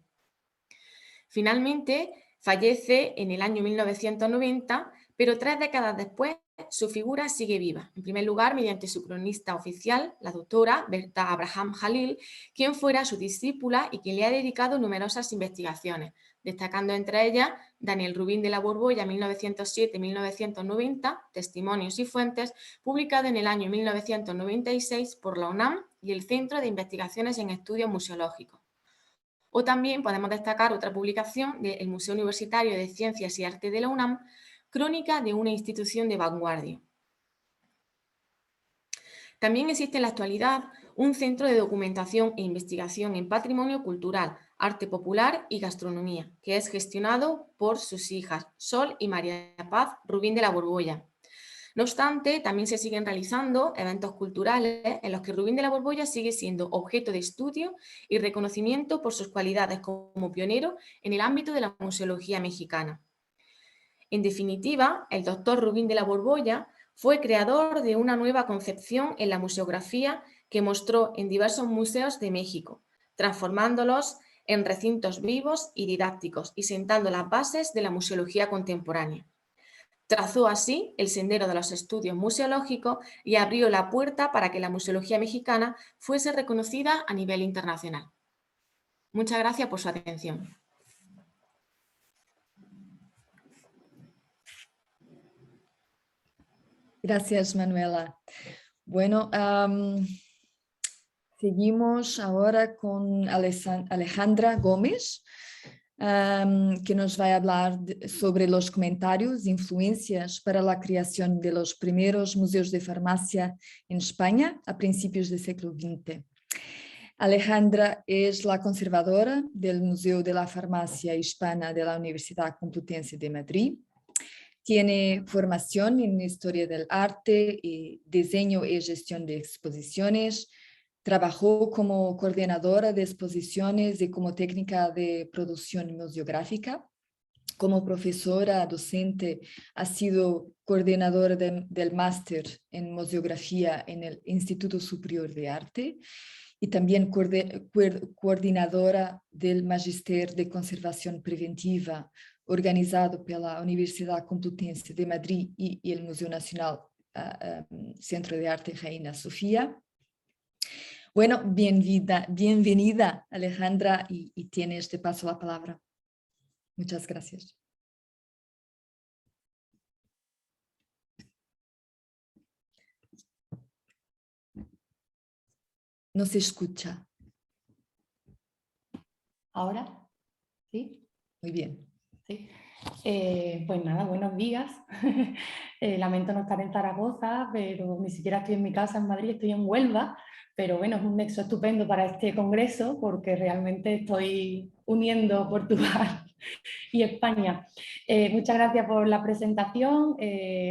S4: Finalmente, fallece en el año 1990, pero 3 décadas después su figura sigue viva. En primer lugar, mediante su cronista oficial, la doctora Berta Abraham Jalil, quien fuera su discípula y quien le ha dedicado numerosas investigaciones, destacando entre ellas Daniel Rubín de la Borbolla 1907-1990, Testimonios y Fuentes, publicado en el año 1996 por la UNAM y el Centro de Investigaciones en Estudios Museológicos. O también podemos destacar otra publicación del Museo Universitario de Ciencias y Arte de la UNAM, Crónica de una institución de vanguardia. También existe en la actualidad un centro de documentación e investigación en patrimonio cultural, arte popular y gastronomía, que es gestionado por sus hijas, Sol y María Paz Rubín de la Borbolla. No obstante, también se siguen realizando eventos culturales en los que Rubín de la Borbolla sigue siendo objeto de estudio y reconocimiento por sus cualidades como pionero en el ámbito de la museología mexicana. En definitiva, el doctor Rubín de la Borbolla fue creador de una nueva concepción en la museografía que mostró en diversos museos de México, transformándolos en recintos vivos y didácticos y sentando las bases de la museología contemporánea. Trazó así el sendero de los estudios museológicos y abrió la puerta para que la museología mexicana fuese reconocida a nivel internacional. Muchas gracias por su atención.
S2: Gracias, Manuela. Bueno, seguimos ahora con Alejandra Gómez, que nos va a hablar sobre los comentarios e influencias para la creación de los primeros museos de farmacia en España a principios del siglo XX. Alejandra es la conservadora del Museo de la Farmacia Hispana de la Universidad Complutense de Madrid. Tiene formación en Historia del Arte, y Diseño y Gestión de Exposiciones. Trabajó como coordinadora de exposiciones y como técnica de producción museográfica. Como profesora docente ha sido coordinadora del máster en museografía en el Instituto Superior de Arte y también coordinadora del Magister de Conservación Preventiva organizado pela Universidad Complutense de Madrid y el Museo Nacional Centro de Arte Reina Sofía. Bueno, bienvenida Alejandra y tienes de paso la palabra. Muchas gracias. No se escucha.
S5: ¿Ahora? ¿Sí?
S2: Muy bien.
S5: Sí. Pues nada, buenos días. Lamento no estar en Zaragoza, pero ni siquiera estoy en mi casa en Madrid, estoy en Huelva. Pero bueno, es un nexo estupendo para este congreso porque realmente estoy uniendo Portugal y España. Muchas gracias por la presentación,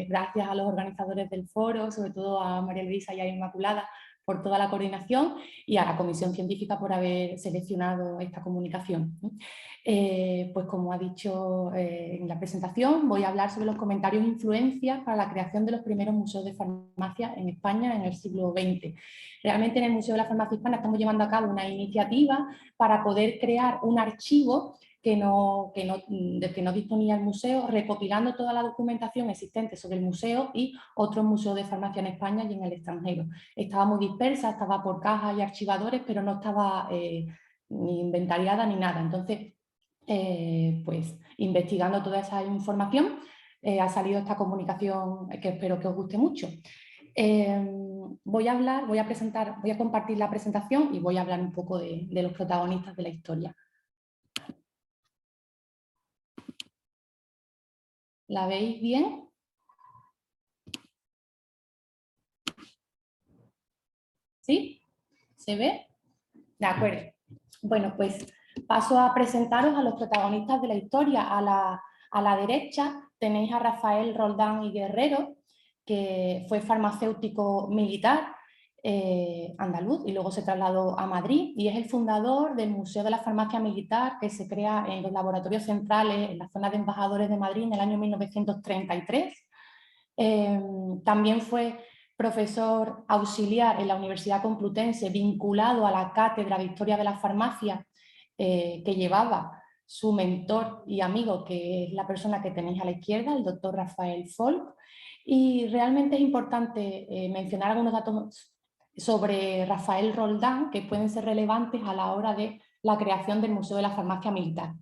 S5: gracias a los organizadores del foro, sobre todo a María Luisa y a Inmaculada por toda la coordinación y a la Comisión Científica por haber seleccionado esta comunicación. Pues como ha dicho en la presentación, voy a hablar sobre los comentarios e influencias para la creación de los primeros museos de farmacia en España en el siglo XX. Realmente en el Museo de la Farmacia Hispana estamos llevando a cabo una iniciativa para poder crear un archivo del que no disponía el museo, recopilando toda la documentación existente sobre el museo y otros museos de farmacia en España y en el extranjero. Estaba muy dispersa, estaba por cajas y archivadores, pero no estaba ni inventariada ni nada. Entonces, pues investigando toda esa información, ha salido esta comunicación que espero que os guste mucho. Voy a compartir la presentación y voy a hablar un poco de los protagonistas de la historia. ¿La veis bien? ¿Sí? ¿Se ve? De acuerdo. Bueno, pues paso a presentaros a los protagonistas de la historia. A la derecha tenéis a Rafael Roldán y Guerrero, que fue farmacéutico militar andaluz y luego se trasladó a Madrid y es el fundador del Museo de la Farmacia Militar que se crea en los laboratorios centrales en la zona de embajadores de Madrid en el año 1933. También fue profesor auxiliar en la Universidad Complutense vinculado a la Cátedra de Historia de la Farmacia que llevaba su mentor y amigo, que es la persona que tenéis a la izquierda, el doctor Rafael Folk. Y realmente es importante mencionar algunos datos sobre Rafael Roldán que pueden ser relevantes a la hora de la creación del Museo de la Farmacia Militar.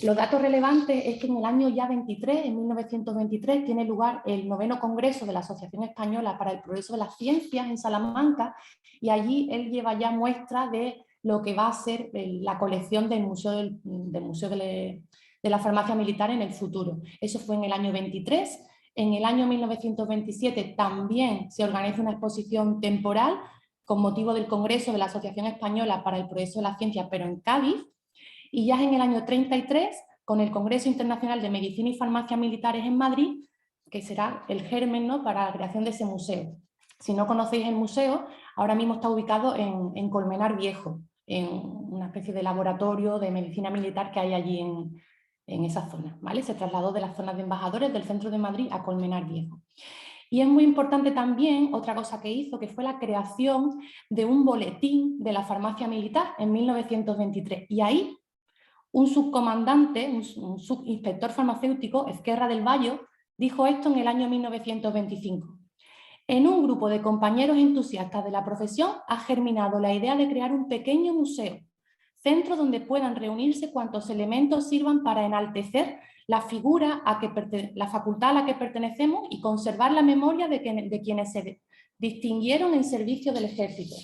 S5: Los datos relevantes es que en el año ya 23, en 1923, tiene lugar el 9º Congreso de la Asociación Española para el Progreso de las Ciencias en Salamanca y allí él lleva ya muestra de lo que va a ser la colección del Museo de la Farmacia Militar en el futuro. Eso fue en el año 23. En el año 1927 también se organiza una exposición temporal con motivo del Congreso de la Asociación Española para el Progreso de la Ciencia, pero en Cádiz. Y ya en el año 33, con el Congreso Internacional de Medicina y Farmacia Militares en Madrid, que será el germen, ¿no?, para la creación de ese museo. Si no conocéis el museo, ahora mismo está ubicado en Colmenar Viejo, en una especie de laboratorio de medicina militar que hay allí en esa zona, ¿vale? Se trasladó de las zonas de embajadores del centro de Madrid a Colmenar Viejo. Y es muy importante también otra cosa que hizo, que fue la creación de un boletín de la farmacia militar en 1923. Y ahí un subcomandante, un subinspector farmacéutico, Ezquerra del Vallo, dijo esto en el año 1925. En un grupo de compañeros entusiastas de la profesión ha germinado la idea de crear un pequeño museo, centro donde puedan reunirse cuantos elementos sirvan para enaltecer la figura, la facultad a la que pertenecemos y conservar la memoria de quienes se distinguieron en servicio del ejército.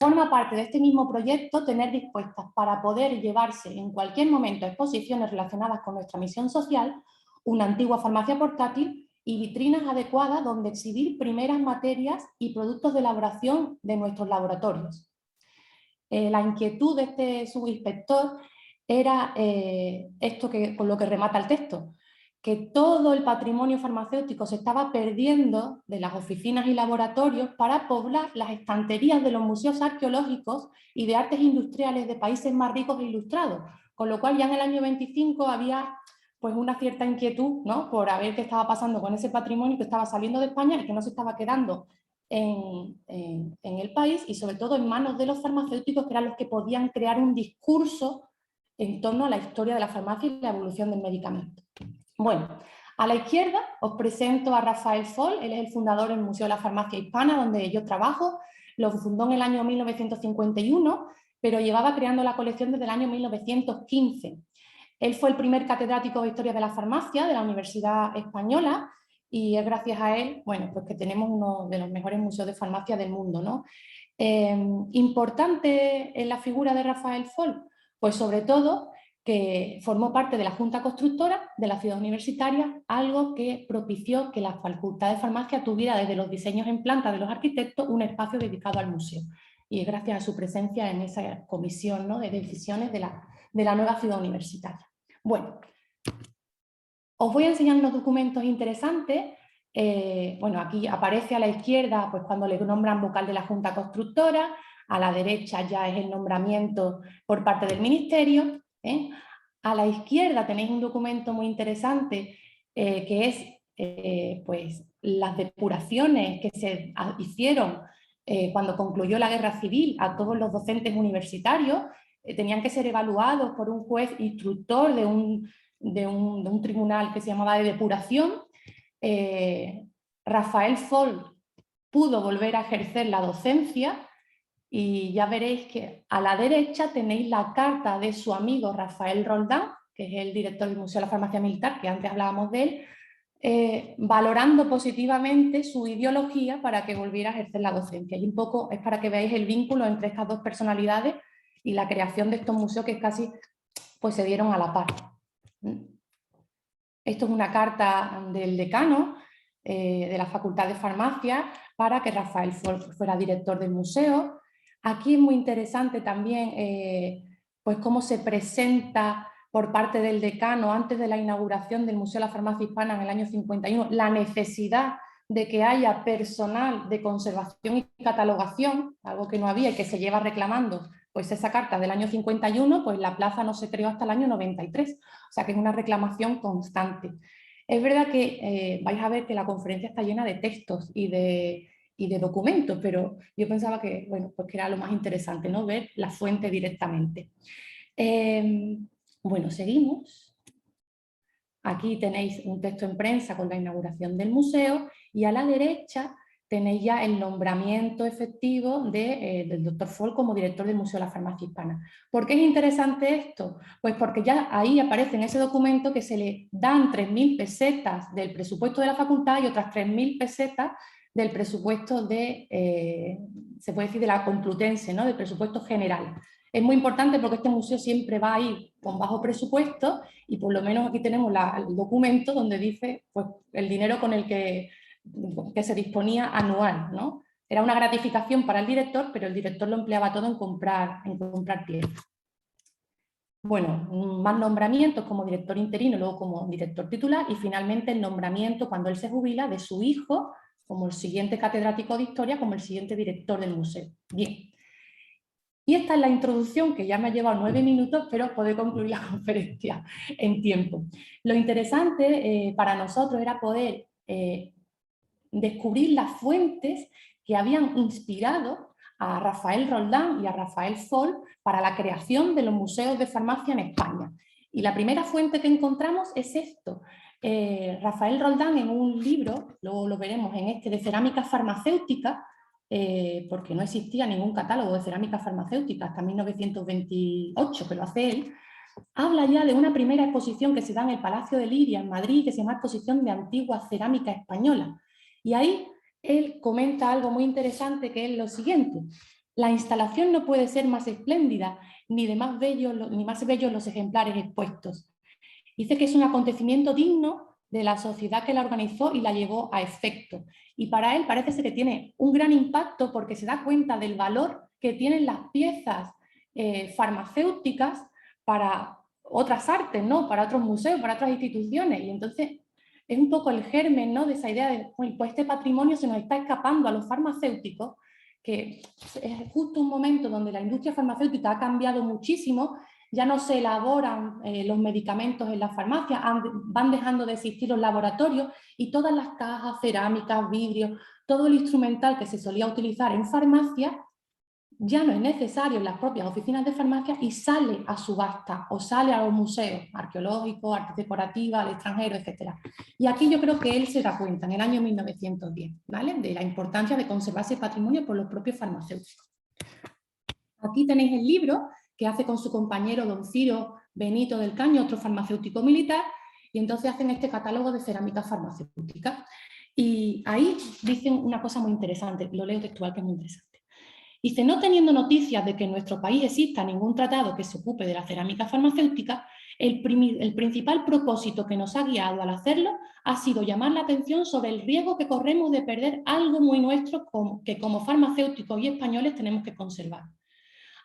S5: Forma parte de este mismo proyecto tener dispuestas para poder llevarse en cualquier momento a exposiciones relacionadas con nuestra misión social una antigua farmacia portátil y vitrinas adecuadas donde exhibir primeras materias y productos de elaboración de nuestros laboratorios. La inquietud de este subinspector era esto con lo que remata el texto, que todo el patrimonio farmacéutico se estaba perdiendo de las oficinas y laboratorios para poblar las estanterías de los museos arqueológicos y de artes industriales de países más ricos e ilustrados, con lo cual ya en el año 25 había pues una cierta inquietud, ¿no?, por ver qué estaba pasando con ese patrimonio que estaba saliendo de España y que no se estaba quedando en el país y sobre todo en manos de los farmacéuticos, que eran los que podían crear un discurso en torno a la historia de la farmacia y la evolución del medicamento. Bueno, a la izquierda os presento a Rafael Folk, él es el fundador del Museo de la Farmacia Hispana, donde yo trabajo. Lo fundó en el año 1951, pero llevaba creando la colección desde el año 1915. Él fue el primer catedrático de Historia de la Farmacia de la Universidad Española y es gracias a él, bueno, pues que tenemos uno de los mejores museos de farmacia del mundo, ¿no? Importante en la figura de Rafael Folk, pues sobre todo que formó parte de la Junta Constructora de la ciudad universitaria, algo que propició que la Facultad de Farmacia tuviera desde los diseños en planta de los arquitectos un espacio dedicado al museo. Y es gracias a su presencia en esa comisión, ¿no?, de decisiones de la nueva ciudad universitaria. Bueno, os voy a enseñar unos documentos interesantes. Bueno, aquí aparece a la izquierda pues cuando le nombran vocal de la Junta Constructora, a la derecha ya es el nombramiento por parte del Ministerio. A la izquierda tenéis un documento muy interesante que es pues, las depuraciones que se hicieron cuando concluyó la Guerra Civil a todos los docentes universitarios. Tenían que ser evaluados por un juez instructor de un tribunal que se llamaba de depuración. Rafael Fol pudo volver a ejercer la docencia y ya veréis que a la derecha tenéis la carta de su amigo Rafael Roldán, que es el director del Museo de la Farmacia Militar, que antes hablábamos de él, valorando positivamente su ideología para que volviera a ejercer la docencia. Y un poco es para que veáis el vínculo entre estas dos personalidades y la creación de estos museos que casi pues, se dieron a la par. Esto es una carta del decano de la Facultad de Farmacia para que Rafael fuera director del museo. Aquí es muy interesante también pues cómo se presenta por parte del decano antes de la inauguración del Museo de la Farmacia Hispana en el año 51 la necesidad de que haya personal de conservación y catalogación, algo que no había y que se lleva reclamando. Pues esa carta del año 51, pues la plaza no se creó hasta el año 93, o sea que es una reclamación constante. Es verdad que vais a ver que la conferencia está llena de textos y de documentos, pero yo pensaba que, bueno, pues que era lo más interesante, ¿no? Ver la fuente directamente. Bueno, seguimos. Aquí tenéis un texto en prensa con la inauguración del museo y a la derecha tenéis ya el nombramiento efectivo del doctor Fol como director del Museo de la Farmacia Hispana. ¿Por qué es interesante esto? Pues porque ya ahí aparece en ese documento que se le dan 3.000 pesetas del presupuesto de la facultad y otras 3.000 pesetas del presupuesto se puede decir, de la Complutense, ¿no? Del presupuesto general. Es muy importante porque este museo siempre va a ir con bajo presupuesto y por lo menos aquí tenemos el documento donde dice pues, el dinero con el que se disponía anual, ¿no? Era una gratificación para el director, pero el director lo empleaba todo en comprar piezas. Bueno, más nombramientos como director interino, luego como director titular y finalmente el nombramiento cuando él se jubila de su hijo como el siguiente catedrático de Historia, como el siguiente director del museo. Bien. Y esta es la introducción que ya me ha llevado 9 minutos, pero poder concluir la conferencia en tiempo. Lo interesante para nosotros era poder descubrir las fuentes que habían inspirado a Rafael Roldán y a Rafael Fol para la creación de los museos de farmacia en España. Y la primera fuente que encontramos es esto. Rafael Roldán en un libro, luego lo veremos en este, de cerámica farmacéutica, porque no existía ningún catálogo de cerámica farmacéutica hasta 1928, que lo hace él, habla ya de una primera exposición que se da en el Palacio de Liria, en Madrid, que se llama Exposición de Antigua Cerámica Española. Y ahí él comenta algo muy interesante, que es lo siguiente: la instalación no puede ser más espléndida, ni más bellos los ejemplares expuestos. Dice que es un acontecimiento digno de la sociedad que la organizó y la llevó a efecto. Y para él parece ser que tiene un gran impacto porque se da cuenta del valor que tienen las piezas farmacéuticas para otras artes, ¿no? Para otros museos, para otras instituciones. Y entonces es un poco el germen, ¿no? De esa idea de, pues este patrimonio se nos está escapando a los farmacéuticos, que es justo un momento donde la industria farmacéutica ha cambiado muchísimo. Ya no se elaboran los medicamentos en las farmacias, van dejando de existir los laboratorios y todas las cajas, cerámicas, vidrios, todo el instrumental que se solía utilizar en farmacia ya no es necesario en las propias oficinas de farmacia y sale a subasta o sale a los museos arqueológicos, artes decorativas, al extranjero, etc. Y aquí yo creo que él se da cuenta en el año 1910, ¿vale? De la importancia de conservar ese patrimonio por los propios farmacéuticos. Aquí tenéis el libro que hace con su compañero don Ciro Benito del Caño, otro farmacéutico militar, y entonces hacen este catálogo de cerámica farmacéutica. Y ahí dicen una cosa muy interesante, lo leo textual, que es muy interesante. Dice: no teniendo noticias de que en nuestro país exista ningún tratado que se ocupe de la cerámica farmacéutica, el principal propósito que nos ha guiado al hacerlo ha sido llamar la atención sobre el riesgo que corremos de perder algo muy nuestro que como farmacéuticos y españoles tenemos que conservar.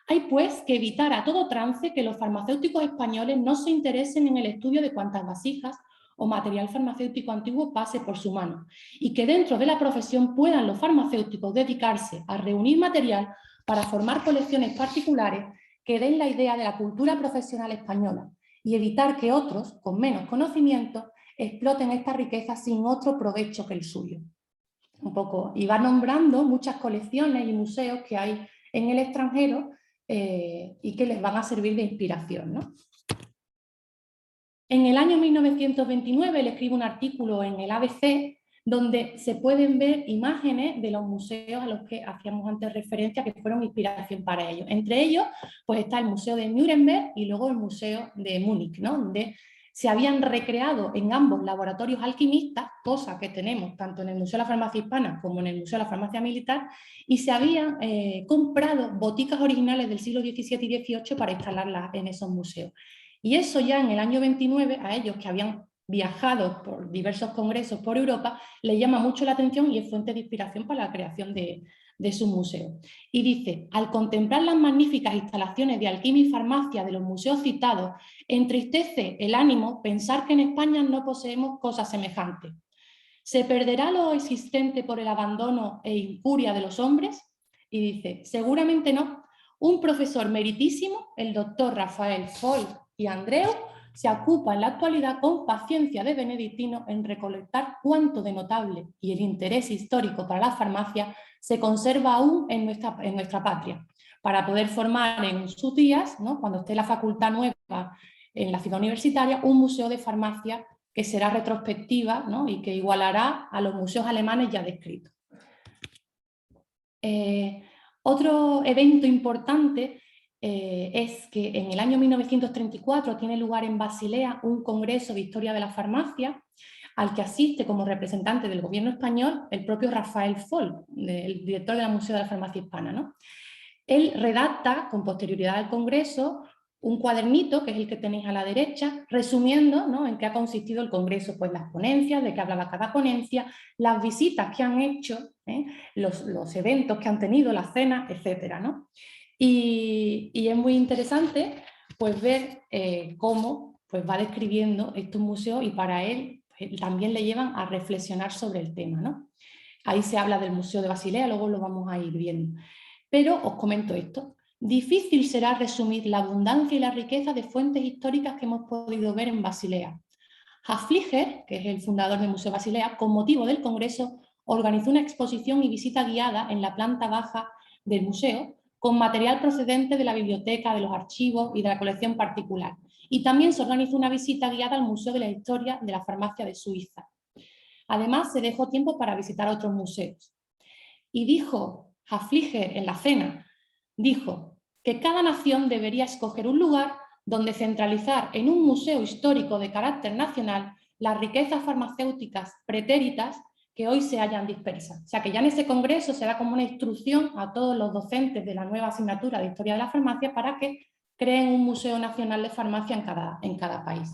S5: Hay pues que evitar a todo trance que los farmacéuticos españoles no se interesen en el estudio de cuántas vasijas o material farmacéutico antiguo pase por su mano, y que dentro de la profesión puedan los farmacéuticos dedicarse a reunir material para formar colecciones particulares que den la idea de la cultura profesional española, y evitar que otros, con menos conocimiento, exploten esta riqueza sin otro provecho que el suyo. Un poco, y va nombrando muchas colecciones y museos que hay en el extranjero y que les van a servir de inspiración, ¿no? En el año 1929 él escribe un artículo en el ABC donde se pueden ver imágenes de los museos a los que hacíamos antes referencia, que fueron inspiración para ellos. Entre ellos pues está el Museo de Nuremberg y luego el Museo de Múnich, ¿no? Donde se habían recreado en ambos laboratorios alquimistas, cosa que tenemos tanto en el Museo de la Farmacia Hispana como en el Museo de la Farmacia Militar, y se habían comprado boticas originales del siglo XVII y XVIII para instalarlas en esos museos. Y eso ya en el año 29, a ellos que habían viajado por diversos congresos por Europa, les llama mucho la atención y es fuente de inspiración para la creación de su museo. Y dice: al contemplar las magníficas instalaciones de alquimia y farmacia de los museos citados, entristece el ánimo pensar que en España no poseemos cosas semejantes. ¿Se perderá lo existente por el abandono e incuria de los hombres? Y dice: seguramente no. Un profesor meritísimo, el doctor Rafael Foll y Andreu, se ocupa en la actualidad con paciencia de benedictino en recolectar cuánto de notable y el interés histórico para la farmacia se conserva aún en nuestra patria, para poder formar en sus días, ¿no?, cuando esté la facultad nueva en la ciudad universitaria, un museo de farmacia que será retrospectiva, ¿no?, y que igualará a los museos alemanes ya descritos. Otro evento importante es que en el año 1934 tiene lugar en Basilea un congreso de historia de la farmacia al que asiste como representante del gobierno español el propio Rafael Foll, el director del Museo de la Farmacia Hispana, ¿no? Él redacta con posterioridad al congreso un cuadernito, que es el que tenéis a la derecha, resumiendo, ¿no?, en qué ha consistido el congreso, pues las ponencias, de qué hablaba cada ponencia, las visitas que han hecho, los eventos que han tenido, las cenas, etcétera, ¿no? Y es muy interesante pues ver cómo pues va describiendo estos museos, y para él también le llevan a reflexionar sobre el tema, ¿no? Ahí se habla del Museo de Basilea, luego lo vamos a ir viendo. Pero os comento esto: difícil será resumir la abundancia y la riqueza de fuentes históricas que hemos podido ver en Basilea. Hafliger, que es el fundador del Museo de Basilea, con motivo del congreso, organizó una exposición y visita guiada en la planta baja del museo, con material procedente de la biblioteca, de los archivos y de la colección particular. Y también se organizó una visita guiada al Museo de la Historia de la Farmacia de Suiza. Además, se dejó tiempo para visitar otros museos. Y dijo Hafliger en la cena, dijo que cada nación debería escoger un lugar donde centralizar en un museo histórico de carácter nacional las riquezas farmacéuticas pretéritas que hoy se hallan dispersas. O sea, que ya en ese congreso se da como una instrucción a todos los docentes de la nueva asignatura de Historia de la Farmacia para que creen un museo nacional de farmacia en cada país.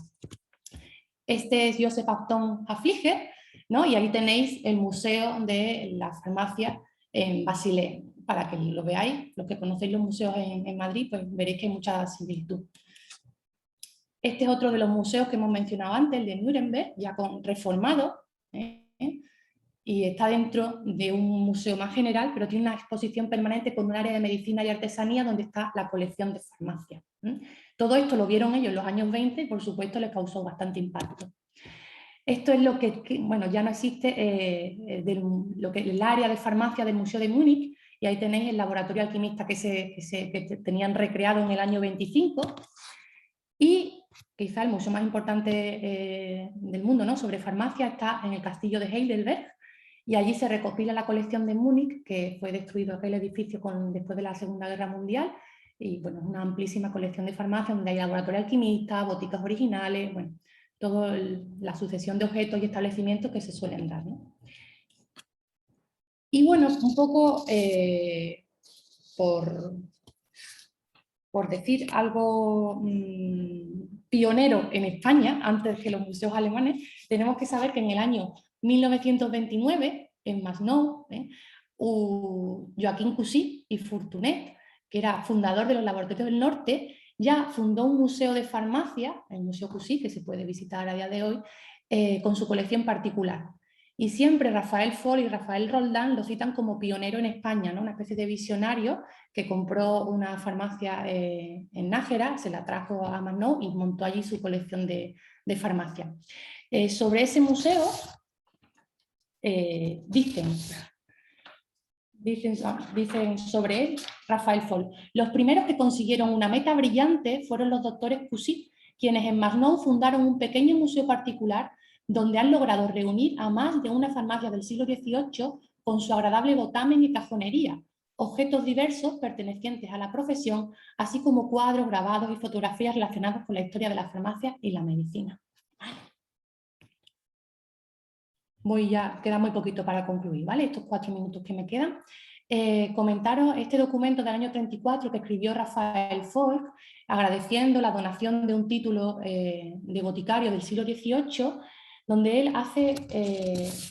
S5: Este es Joseph Upton Hafliger, ¿no? Y ahí tenéis el Museo de la Farmacia en Basilea. Para que lo veáis, los que conocéis los museos en Madrid, pues veréis que hay mucha similitud. Este es otro de los museos que hemos mencionado antes, el de Nuremberg, ya reformado, y está dentro de un museo más general, pero tiene una exposición permanente con un área de medicina y artesanía donde está la colección de farmacia. Todo esto lo vieron ellos en los años 20 y por supuesto les causó bastante impacto. Esto es lo que bueno, ya no existe el área de farmacia del Museo de Múnich, y ahí tenéis el laboratorio alquimista que tenían recreado en el año 25, y quizá el museo más importante del mundo, ¿no?, sobre farmacia está en el castillo de Heidelberg, y allí se recopila la colección de Múnich, que fue destruido aquel edificio después de la Segunda Guerra Mundial, y bueno, una amplísima colección de farmacia donde hay laboratorio alquimista, boticas originales, bueno, toda la sucesión de objetos y establecimientos que se suelen dar, ¿no? Y bueno, un poco por decir algo pionero en España, antes que los museos alemanes, tenemos que saber que en el año 1929, en Masnou, Joaquín Cussy y Fortunet, que era fundador de los Laboratorios del Norte, ya fundó un museo de farmacia, el Museo Cusí, que se puede visitar a día de hoy, con su colección particular. Y siempre Rafael Foll y Rafael Roldán lo citan como pionero en España, ¿no? Una especie de visionario que compró una farmacia en Nájera, se la trajo a Masnou y montó allí su colección de farmacia. Sobre ese museo dicen sobre él Rafael Foll: los primeros que consiguieron una meta brillante fueron los doctores Cusí, quienes en Masnou fundaron un pequeño museo particular donde han logrado reunir a más de una farmacia del siglo XVIII con su agradable botamen y cajonería, objetos diversos pertenecientes a la profesión, así como cuadros, grabados y fotografías relacionados con la historia de la farmacia y la medicina. Queda muy poquito para concluir, ¿vale? Estos 4 minutos que me quedan. Comentaros este documento del año 34 que escribió Rafael Foll, agradeciendo la donación de un título de boticario del siglo XVIII, donde él hace,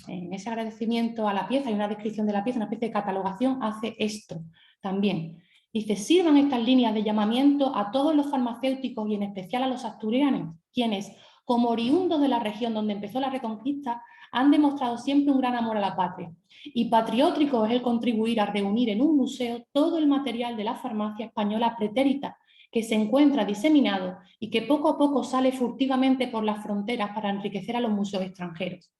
S5: en ese agradecimiento a la pieza, hay una descripción de la pieza, una especie de catalogación, hace esto también. Dice: sirvan estas líneas de llamamiento a todos los farmacéuticos y en especial a los asturianos, quienes, como oriundos de la región donde empezó la Reconquista, han demostrado siempre un gran amor a la patria. Y patriótico es el contribuir a reunir en un museo todo el material de la farmacia española pretérita, que se encuentra diseminado y que poco a poco sale furtivamente por las fronteras para enriquecer a los museos extranjeros.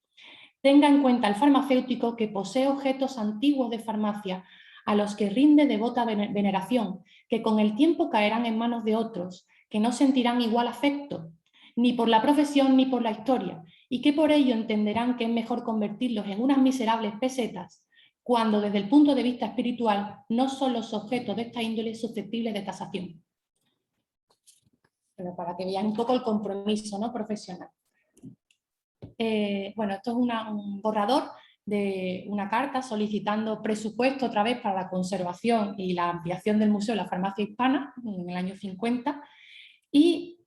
S5: Tenga en cuenta el farmacéutico que posee objetos antiguos de farmacia a los que rinde devota veneración, que con el tiempo caerán en manos de otros, que no sentirán igual afecto, ni por la profesión ni por la historia, y que por ello entenderán que es mejor convertirlos en unas miserables pesetas, cuando desde el punto de vista espiritual no son los objetos de esta índole susceptibles de tasación. Pero para que vean un poco el compromiso, ¿no?, profesional. Bueno, esto es un borrador de una carta solicitando presupuesto otra vez para la conservación y la ampliación del Museo de la Farmacia Hispana en el año 50, y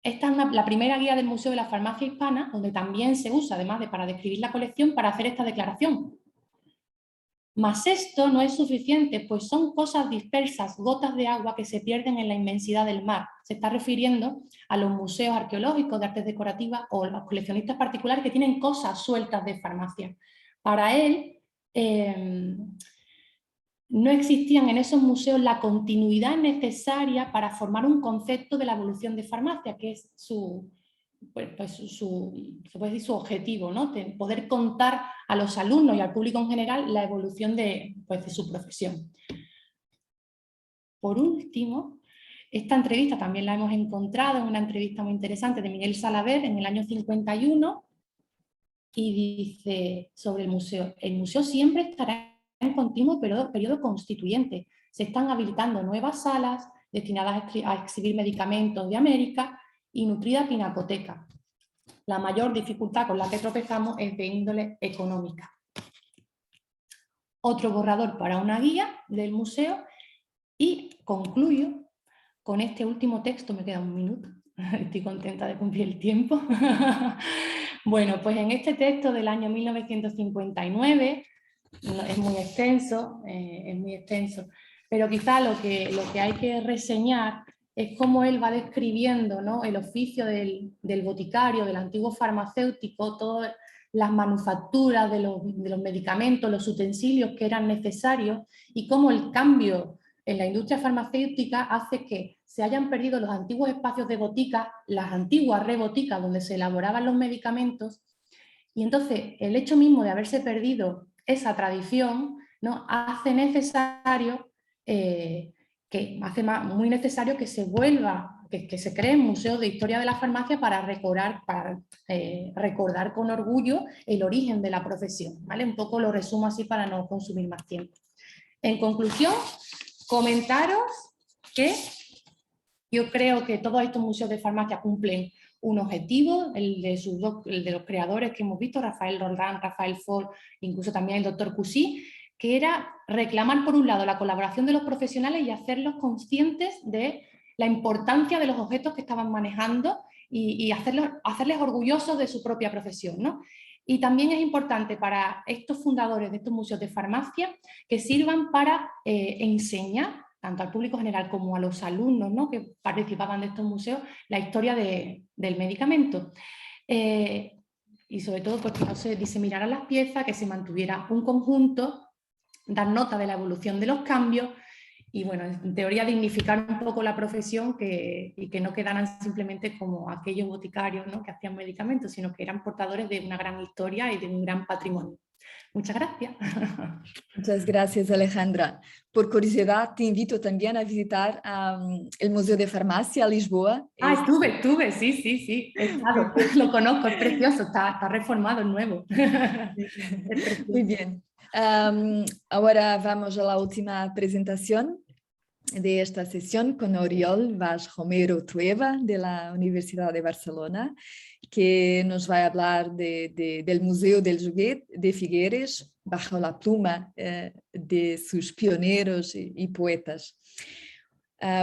S5: esta es la primera guía del Museo de la Farmacia Hispana, donde también se usa, además de para describir la colección, para hacer esta declaración. Mas esto no es suficiente, pues son cosas dispersas, gotas de agua que se pierden en la inmensidad del mar. Se está refiriendo a los museos arqueológicos de artes decorativas o los coleccionistas particulares que tienen cosas sueltas de farmacia. Para él, no existían en esos museos la continuidad necesaria para formar un concepto de la evolución de farmacia, que es su objetivo, ¿no? De poder contar a los alumnos y al público en general la evolución de su profesión. Por último, esta entrevista también la hemos encontrado en una entrevista muy interesante de Miguel Salaver en el año 51, y dice sobre el museo siempre estará en continuo periodo constituyente. Se están habilitando nuevas salas destinadas a exhibir medicamentos de América y nutrida pinacoteca. La mayor dificultad con la que tropezamos es de índole económica. Otro borrador para una guía del museo, y concluyo con este último texto. Me queda un minuto, estoy contenta de cumplir el tiempo. Bueno, pues en este texto del año 1959, es muy extenso, pero quizá lo que hay que reseñar es cómo él va describiendo, ¿no?, el oficio del boticario, del antiguo farmacéutico, todas las manufacturas de los medicamentos, los utensilios que eran necesarios, y cómo el cambio en la industria farmacéutica hace que se hayan perdido los antiguos espacios de botica, las antiguas reboticas donde se elaboraban los medicamentos, y entonces el hecho mismo de haberse perdido esa tradición, ¿no?, hace muy necesario que se vuelva, que se creen museos de historia de la farmacia para recordar con orgullo el origen de la profesión, ¿vale? Un poco lo resumo así para no consumir más tiempo. En conclusión, comentaros que yo creo que todos estos museos de farmacia cumplen un objetivo, el de los creadores que hemos visto, Rafael Roldán, Rafael Foll, incluso también el doctor Cusí, que era reclamar por un lado la colaboración de los profesionales y hacerlos conscientes de la importancia de los objetos que estaban manejando y hacerles orgullosos de su propia profesión, ¿no? Y también es importante para estos fundadores de estos museos de farmacia que sirvan para enseñar tanto al público general como a los alumnos, ¿no?, que participaban de estos museos, la historia del medicamento. Y sobre todo pues, que no se diseminaran las piezas, que se mantuviera un conjunto, dar nota de la evolución de los cambios y, bueno, en teoría dignificar un poco la profesión y que no quedaran simplemente como aquellos boticarios, ¿no?, que hacían medicamentos, sino que eran portadores de una gran historia y de un gran patrimonio. Muchas gracias.
S2: Muchas gracias, Alejandra. Por curiosidad, te invito también a visitar el Museo de Farmacia, Lisboa.
S5: Ah, estuve, sí. He estado, lo conozco, es precioso, está reformado, es nuevo.
S2: Muy bien. Ahora vamos a la última presentación de esta sesión con Oriol Vaz Romero Trueba de la Universidad de Barcelona, que nos va a hablar del Museo del Juguete de Figueres bajo la pluma de sus pioneros y poetas.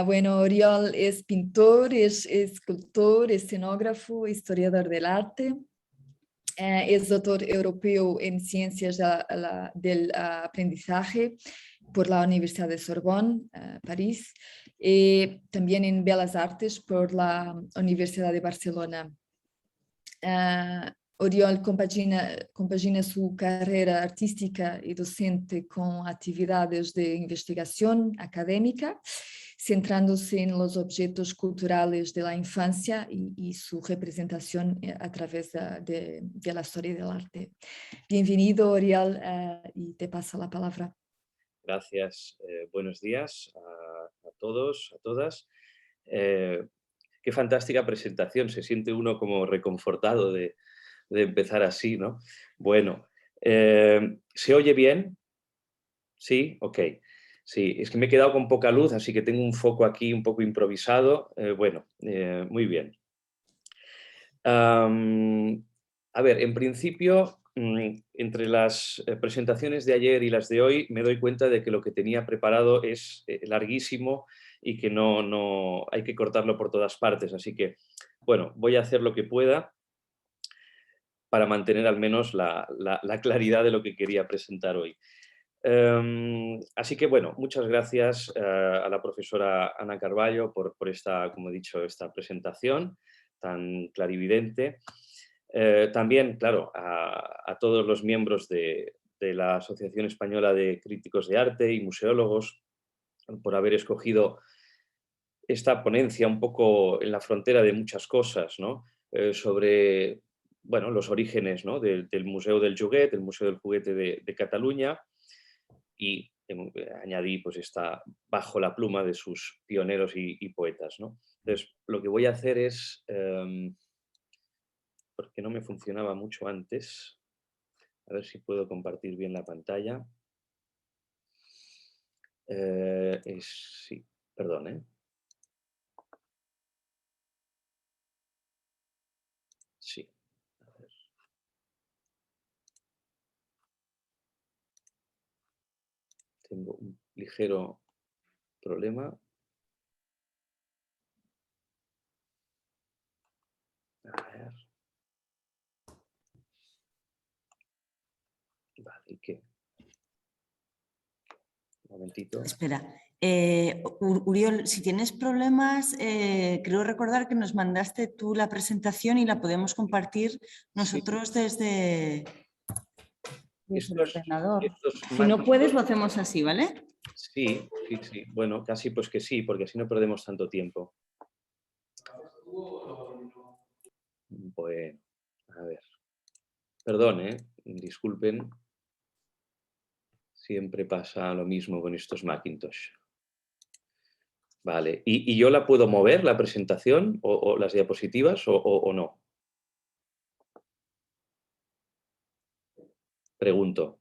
S2: Bueno, Oriol es pintor, es escultor, escenógrafo, historiador del arte. Es doctor europeo en Ciencias del Aprendizaje por la Universidad de Sorbonne, París, y también en Bellas Artes por la Universidad de Barcelona. Oriol compagina su carrera artística y docente con actividades de investigación académica, centrándose en los objetos culturales de la infancia y su representación a través de la historia del arte. Bienvenido, Oriol, y te paso la palabra.
S6: Gracias. Buenos días a todos, a todas. Qué fantástica presentación. Se siente uno como reconfortado de empezar así, ¿no? Bueno, ¿se oye bien? ¿Sí? Ok. Sí, es que me he quedado con poca luz, así que tengo un foco aquí un poco improvisado. Muy bien. A ver, en principio, entre las presentaciones de ayer y las de hoy, me doy cuenta de que lo que tenía preparado es larguísimo y que no hay que cortarlo por todas partes. Así que, bueno, voy a hacer lo que pueda para mantener al menos la claridad de lo que quería presentar hoy. Así que, bueno, muchas gracias a la profesora Ana Carballo por esta, como he dicho, esta presentación tan clarividente. También, claro, a todos los miembros de la Asociación Española de Críticos de Arte y Museólogos por haber escogido esta ponencia un poco en la frontera de muchas cosas, ¿no? Sobre, bueno, los orígenes, ¿no?, del Museo del Juguete, el Museo del Juguete de Cataluña, y añadí, pues, está bajo la pluma de sus pioneros y poetas, ¿no? Entonces, lo que voy a hacer es, porque no me funcionaba mucho antes, a ver si puedo compartir bien la pantalla. Sí, perdón, ¿eh? Sí. A ver. Tengo un ligero problema. A ver. Vale, ¿y qué? Un momentito.
S7: Espera. Uriol, si tienes problemas, creo recordar que nos mandaste tú la presentación y la podemos compartir nosotros
S6: Sí.
S7: desde el ordenador. Si
S6: máquinas,
S7: no puedes, lo hacemos así, ¿vale?
S6: Sí. Bueno, casi pues que sí, porque así no perdemos tanto tiempo. Bueno, a ver. Perdón, disculpen. Siempre pasa lo mismo con estos Macintosh. Vale, ¿y yo la puedo mover, la presentación, o las diapositivas, o no? Pregunto.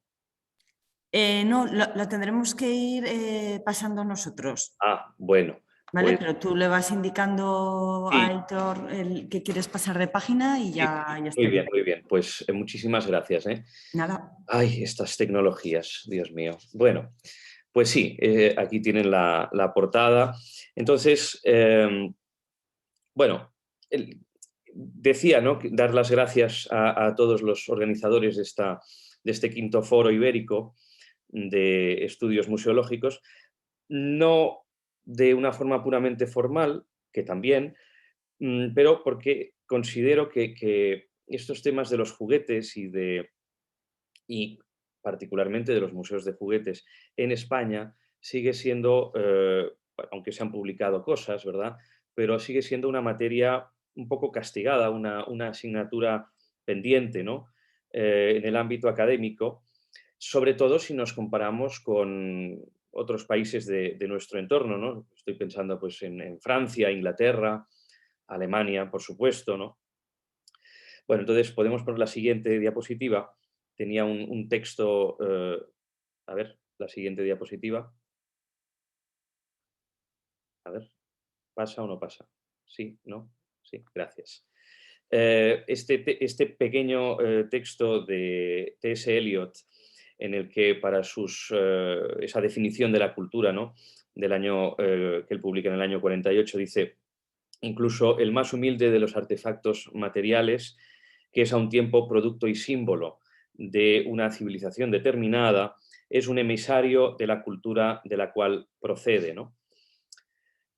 S7: No, lo tendremos que ir pasando nosotros.
S6: Ah, bueno.
S7: ¿Vale?
S6: Pues,
S7: pero tú le vas indicando
S6: sí,
S7: a Aitor que quieres pasar de página y ya está.
S6: muy bien. Pues muchísimas gracias.
S7: Nada.
S6: Ay, estas tecnologías, Dios mío. Bueno, pues sí, aquí tienen la portada. Entonces, bueno, decía, ¿no?, dar las gracias a todos los organizadores de este quinto foro ibérico de estudios museológicos. No de una forma puramente formal, que también, pero porque considero que estos temas de los juguetes y particularmente de los museos de juguetes en España sigue siendo, aunque se han publicado cosas, ¿verdad? Pero sigue siendo una materia un poco castigada, una asignatura pendiente, ¿no? En el ámbito académico, sobre todo si nos comparamos con otros países de nuestro entorno, ¿no? Estoy pensando pues, en Francia, Inglaterra, Alemania, por supuesto, ¿no? Bueno, entonces podemos poner la siguiente diapositiva. Tenía un texto, a ver, la siguiente diapositiva. A ver, ¿pasa o no pasa? Sí, ¿no? Sí, gracias. Este pequeño texto de T.S. Eliot, en el que para esa definición de la cultura, ¿no? Del año que él publica en el año 48, dice: incluso el más humilde de los artefactos materiales, que es a un tiempo producto y símbolo de una civilización determinada, es un emisario de la cultura de la cual procede, ¿no?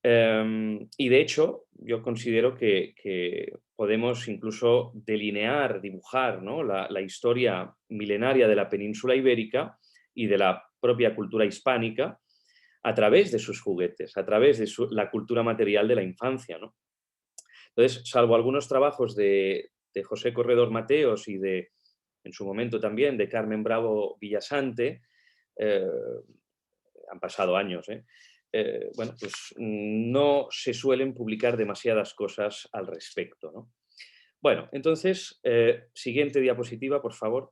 S6: Y de hecho, yo considero que podemos incluso delinear, dibujar, ¿no? la historia milenaria de la península ibérica y de la propia cultura hispánica a través de sus juguetes, a través de la cultura material de la infancia, ¿no? Entonces, salvo algunos trabajos de José Corredor Mateos y en su momento también, de Carmen Bravo Villasante, han pasado años, bueno, pues no se suelen publicar demasiadas cosas al respecto, ¿no? Bueno, entonces, siguiente diapositiva, por favor.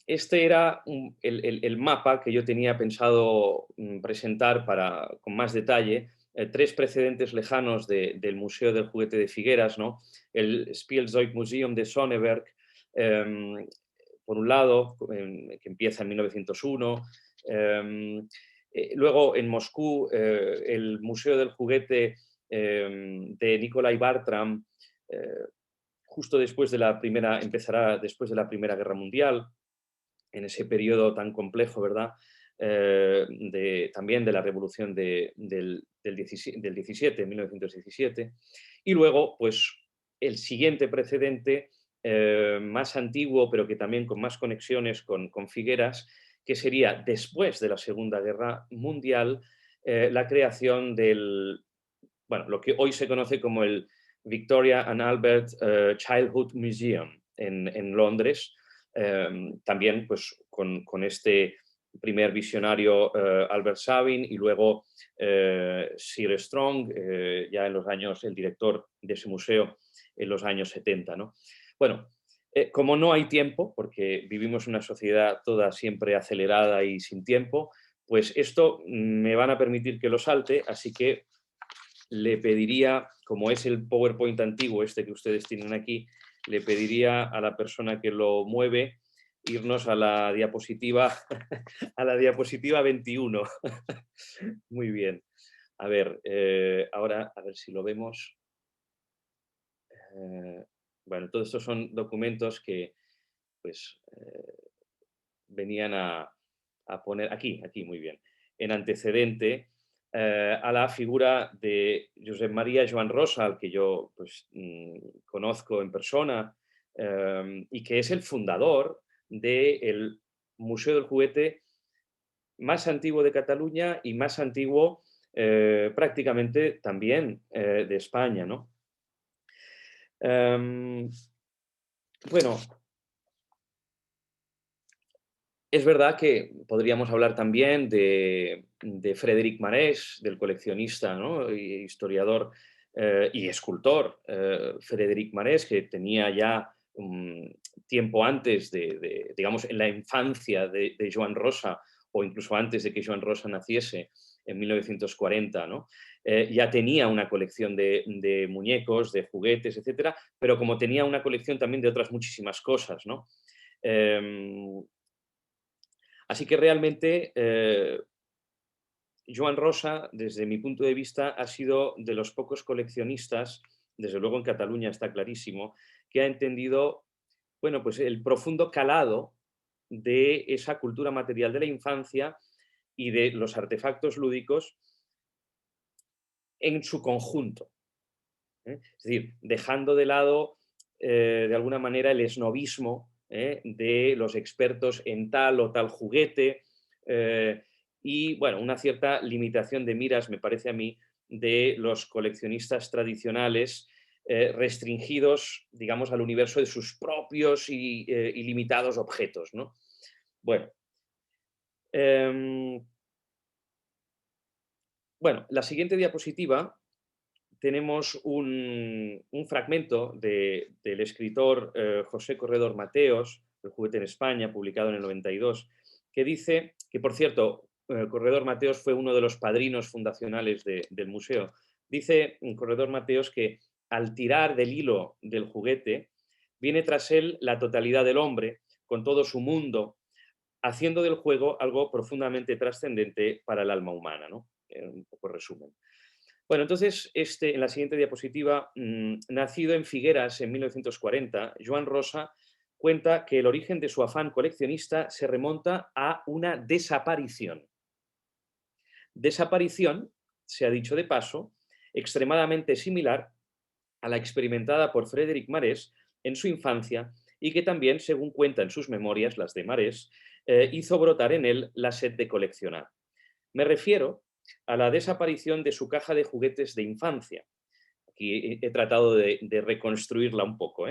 S6: Este era el mapa que yo tenía pensado presentar con más detalle, 3 precedentes lejanos del Museo del Juguete de Figueras, ¿no? El Spielzeugmuseum de Sonneberg, por un lado, que empieza en 1901, luego en Moscú, el Museo del Juguete de Nikolai Bartram, justo después empezará después de la Primera Guerra Mundial, en ese periodo tan complejo, ¿verdad? También de la revolución del 17, 1917. Y luego, pues, el siguiente precedente, más antiguo, pero que también con más conexiones con Figueras, que sería después de la Segunda Guerra Mundial, la creación lo que hoy se conoce como el Victoria and Albert Childhood Museum en Londres, también pues, con este primer visionario Albert Sabin y luego Sir Strong, ya en los años, el director de ese museo en los años 70, ¿no? Bueno, como no hay tiempo, porque vivimos en una sociedad toda siempre acelerada y sin tiempo, pues esto me van a permitir que lo salte, así que le pediría, como es el PowerPoint antiguo este que ustedes tienen aquí, le pediría a la persona que lo mueve irnos a la diapositiva, a la diapositiva 21. Muy bien. A ver, ahora a ver si lo vemos. Bueno, todos estos son documentos que pues, venían a poner aquí, muy bien, en antecedente a la figura de Josep María Joan Rosa, al que yo pues, conozco en persona y que es el fundador del Museo del Juguete más antiguo de Cataluña y más antiguo prácticamente también de España, ¿no? Bueno, es verdad que podríamos hablar también de Frédéric Marès, del coleccionista, ¿no? Historiador y escultor Frédéric Marès, que tenía ya tiempo antes digamos, en la infancia de Joan Rosa, o incluso antes de que Joan Rosa naciese, en 1940, ¿no? Ya tenía una colección de muñecos, de juguetes, etcétera, pero como tenía una colección también de otras muchísimas cosas, ¿no? Así que realmente Joan Rosa, desde mi punto de vista, ha sido de los pocos coleccionistas, desde luego en Cataluña está clarísimo, que ha entendido, bueno, pues el profundo calado de esa cultura material de la infancia y de los artefactos lúdicos en su conjunto. Es decir, dejando de lado, de alguna manera, el esnobismo de los expertos en tal o tal juguete y, bueno, una cierta limitación de miras, me parece a mí, de los coleccionistas tradicionales restringidos, digamos, al universo de sus propios y limitados objetos, ¿no? Bueno, la siguiente diapositiva tenemos un fragmento del escritor José Corredor Mateos, El juguete en España, publicado en el 92, que dice que, por cierto, Corredor Mateos fue uno de los padrinos fundacionales del museo. Dice Corredor Mateos que al tirar del hilo del juguete viene tras él la totalidad del hombre, con todo su mundo, haciendo del juego algo profundamente trascendente para el alma humana, ¿no? Un poco resumen. Bueno, entonces, en la siguiente diapositiva, nacido en Figueras en 1940, Joan Rosa cuenta que el origen de su afán coleccionista se remonta a una desaparición. Desaparición, se ha dicho de paso, extremadamente similar a la experimentada por Frédéric Marès en su infancia y que también, según cuenta en sus memorias, las de Marès, hizo brotar en él la sed de coleccionar. Me refiero a la desaparición de su caja de juguetes de infancia. Aquí he tratado de reconstruirla un poco.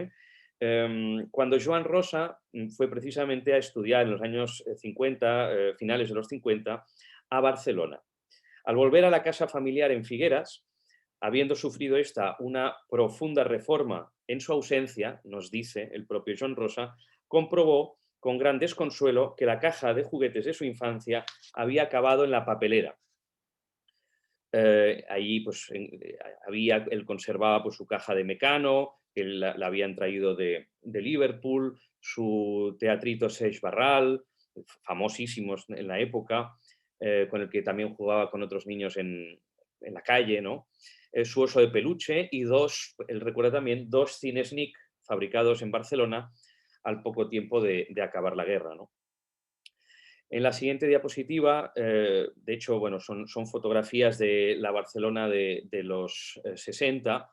S6: Cuando Joan Rosa fue precisamente a estudiar en los años 50, finales de los 50, a Barcelona. Al volver a la casa familiar en Figueras, habiendo sufrido esta una profunda reforma en su ausencia, nos dice el propio Joan Rosa, comprobó con gran desconsuelo que la caja de juguetes de su infancia había acabado en la papelera. Allí pues, él conservaba pues, su caja de Mecano, que la habían traído de Liverpool, su teatrito Seix Barral, famosísimos en la época, con el que también jugaba con otros niños en la calle, ¿no? Su oso de peluche y él recuerda también 2 Cinesnik fabricados en Barcelona al poco tiempo de acabar la guerra, ¿no? En la siguiente diapositiva, de hecho, bueno, son fotografías de la Barcelona de los 60.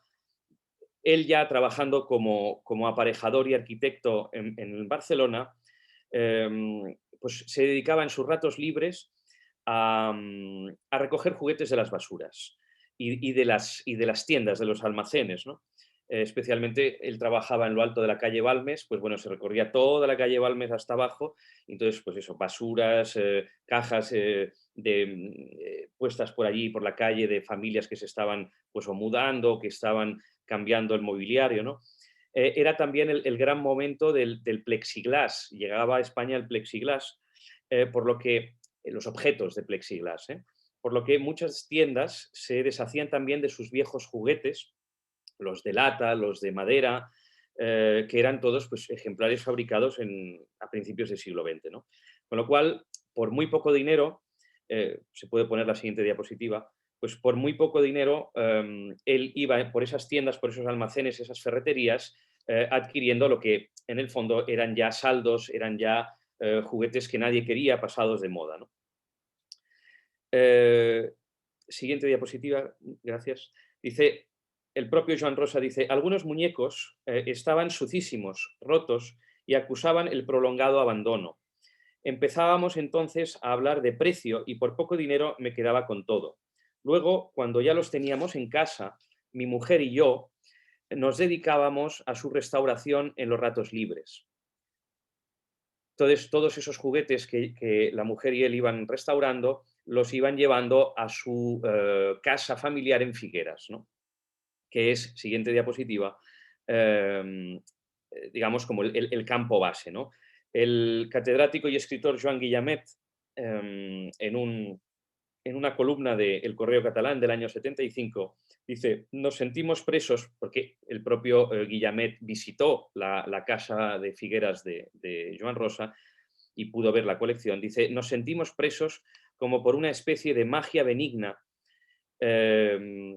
S6: Él ya trabajando como aparejador y arquitecto en Barcelona, pues se dedicaba en sus ratos libres a recoger juguetes de las basuras y de las tiendas, de los almacenes, ¿no? Especialmente él trabajaba en lo alto de la calle Balmes, pues bueno, se recorría toda la calle Balmes hasta abajo, y entonces pues eso, basuras, cajas puestas por allí, por la calle, de familias que se estaban pues o mudando, que estaban cambiando el mobiliario, ¿no? Era también el gran momento del plexiglas, llegaba a España el plexiglas, por lo que los objetos de plexiglas, por lo que muchas tiendas se deshacían también de sus viejos juguetes, los de lata, los de madera, que eran todos pues, ejemplares fabricados a principios del siglo XX, ¿no? Con lo cual, por muy poco dinero, se puede poner la siguiente diapositiva, pues por muy poco dinero él iba por esas tiendas, por esos almacenes, esas ferreterías, adquiriendo lo que en el fondo eran ya saldos, eran ya juguetes que nadie quería, pasados de moda, ¿no? Siguiente diapositiva, gracias. Dice, el propio Joan Rosa dice, algunos muñecos estaban sucísimos, rotos, y acusaban el prolongado abandono. Empezábamos entonces a hablar de precio y por poco dinero me quedaba con todo. Luego, cuando ya los teníamos en casa, mi mujer y yo nos dedicábamos a su restauración en los ratos libres. Entonces, todos esos juguetes que la mujer y él iban restaurando, los iban llevando a su casa familiar en Figueras, ¿no? Que es, siguiente diapositiva, digamos como el campo base, ¿no? El catedrático y escritor Joan Guillamet, en una columna de El Correo Catalán del año 75, dice, nos sentimos presos, porque el propio Guillamet visitó la casa de Figueras de Joan Rosa y pudo ver la colección, dice, nos sentimos presos como por una especie de magia benigna,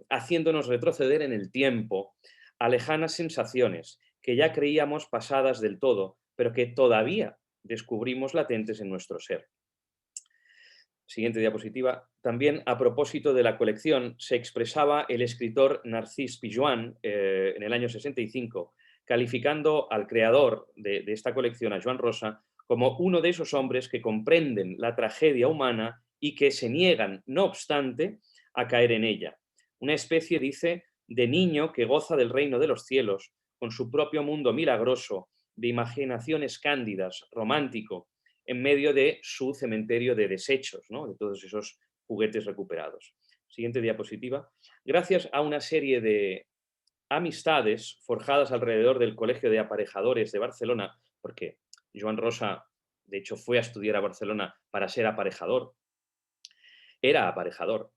S6: haciéndonos retroceder en el tiempo a lejanas sensaciones que ya creíamos pasadas del todo, pero que todavía descubrimos latentes en nuestro ser. Siguiente diapositiva. También a propósito de la colección se expresaba el escritor Narcís Pijuan en el año 65, calificando al creador de esta colección, a Joan Rosa, como uno de esos hombres que comprenden la tragedia humana y que se niegan, no obstante, a caer en ella. Una especie, dice, de niño que goza del reino de los cielos, con su propio mundo milagroso, de imaginaciones cándidas, romántico, en medio de su cementerio de desechos, ¿no? De todos esos juguetes recuperados. Siguiente diapositiva. Gracias a una serie de amistades forjadas alrededor del Colegio de Aparejadores de Barcelona, porque Joan Rosa, de hecho, fue a estudiar a Barcelona para ser aparejador, era aparejador.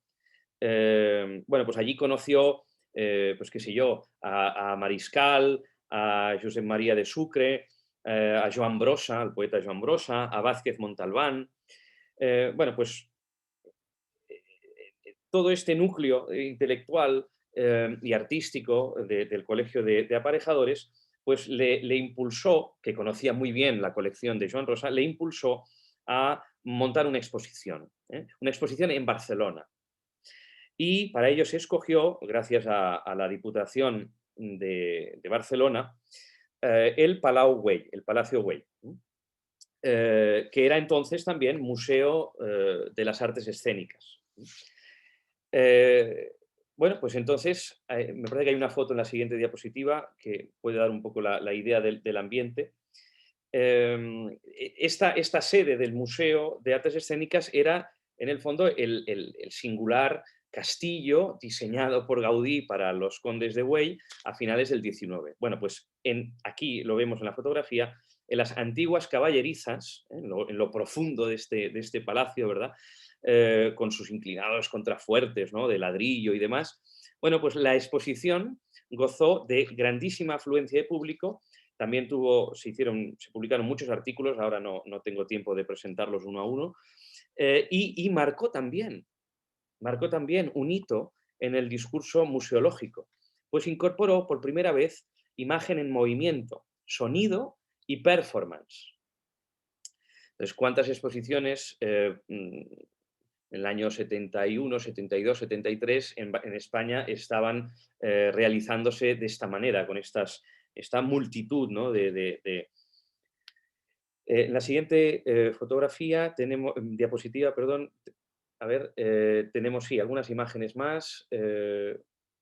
S6: Bueno, pues allí conoció, pues qué sé yo, a Mariscal, a Josep María de Sucre, a Joan Brossa, al poeta Joan Brossa, a Vázquez Montalbán. Bueno, pues todo este núcleo intelectual y artístico del Colegio de Aparejadores, pues le impulsó, que conocía muy bien la colección de Joan Rosa, le impulsó a montar una exposición en Barcelona. Y para ello se escogió, gracias a la Diputación de Barcelona, el Palau Güell, el Palacio Güell, que era entonces también Museo de las Artes Escénicas. Bueno, pues entonces, me parece que hay una foto en la siguiente diapositiva que puede dar un poco la idea del ambiente. Esta sede del Museo de Artes Escénicas era, en el fondo, el singular castillo diseñado por Gaudí para los condes de Güell a finales del XIX. Bueno, pues aquí lo vemos en la fotografía, en las antiguas caballerizas, en lo profundo de este palacio, ¿verdad? Con sus inclinados contrafuertes, ¿no? De ladrillo y demás. Bueno, pues la exposición gozó de grandísima afluencia de público. También se publicaron muchos artículos, ahora no tengo tiempo de presentarlos uno a uno, y marcó también un hito en el discurso museológico, pues incorporó por primera vez imagen en movimiento, sonido y performance. Entonces, ¿cuántas exposiciones en el año 71, 72, 73 en España estaban realizándose de esta manera, con esta multitud, ¿no? En la siguiente diapositiva, perdón, a ver, tenemos sí, algunas imágenes más,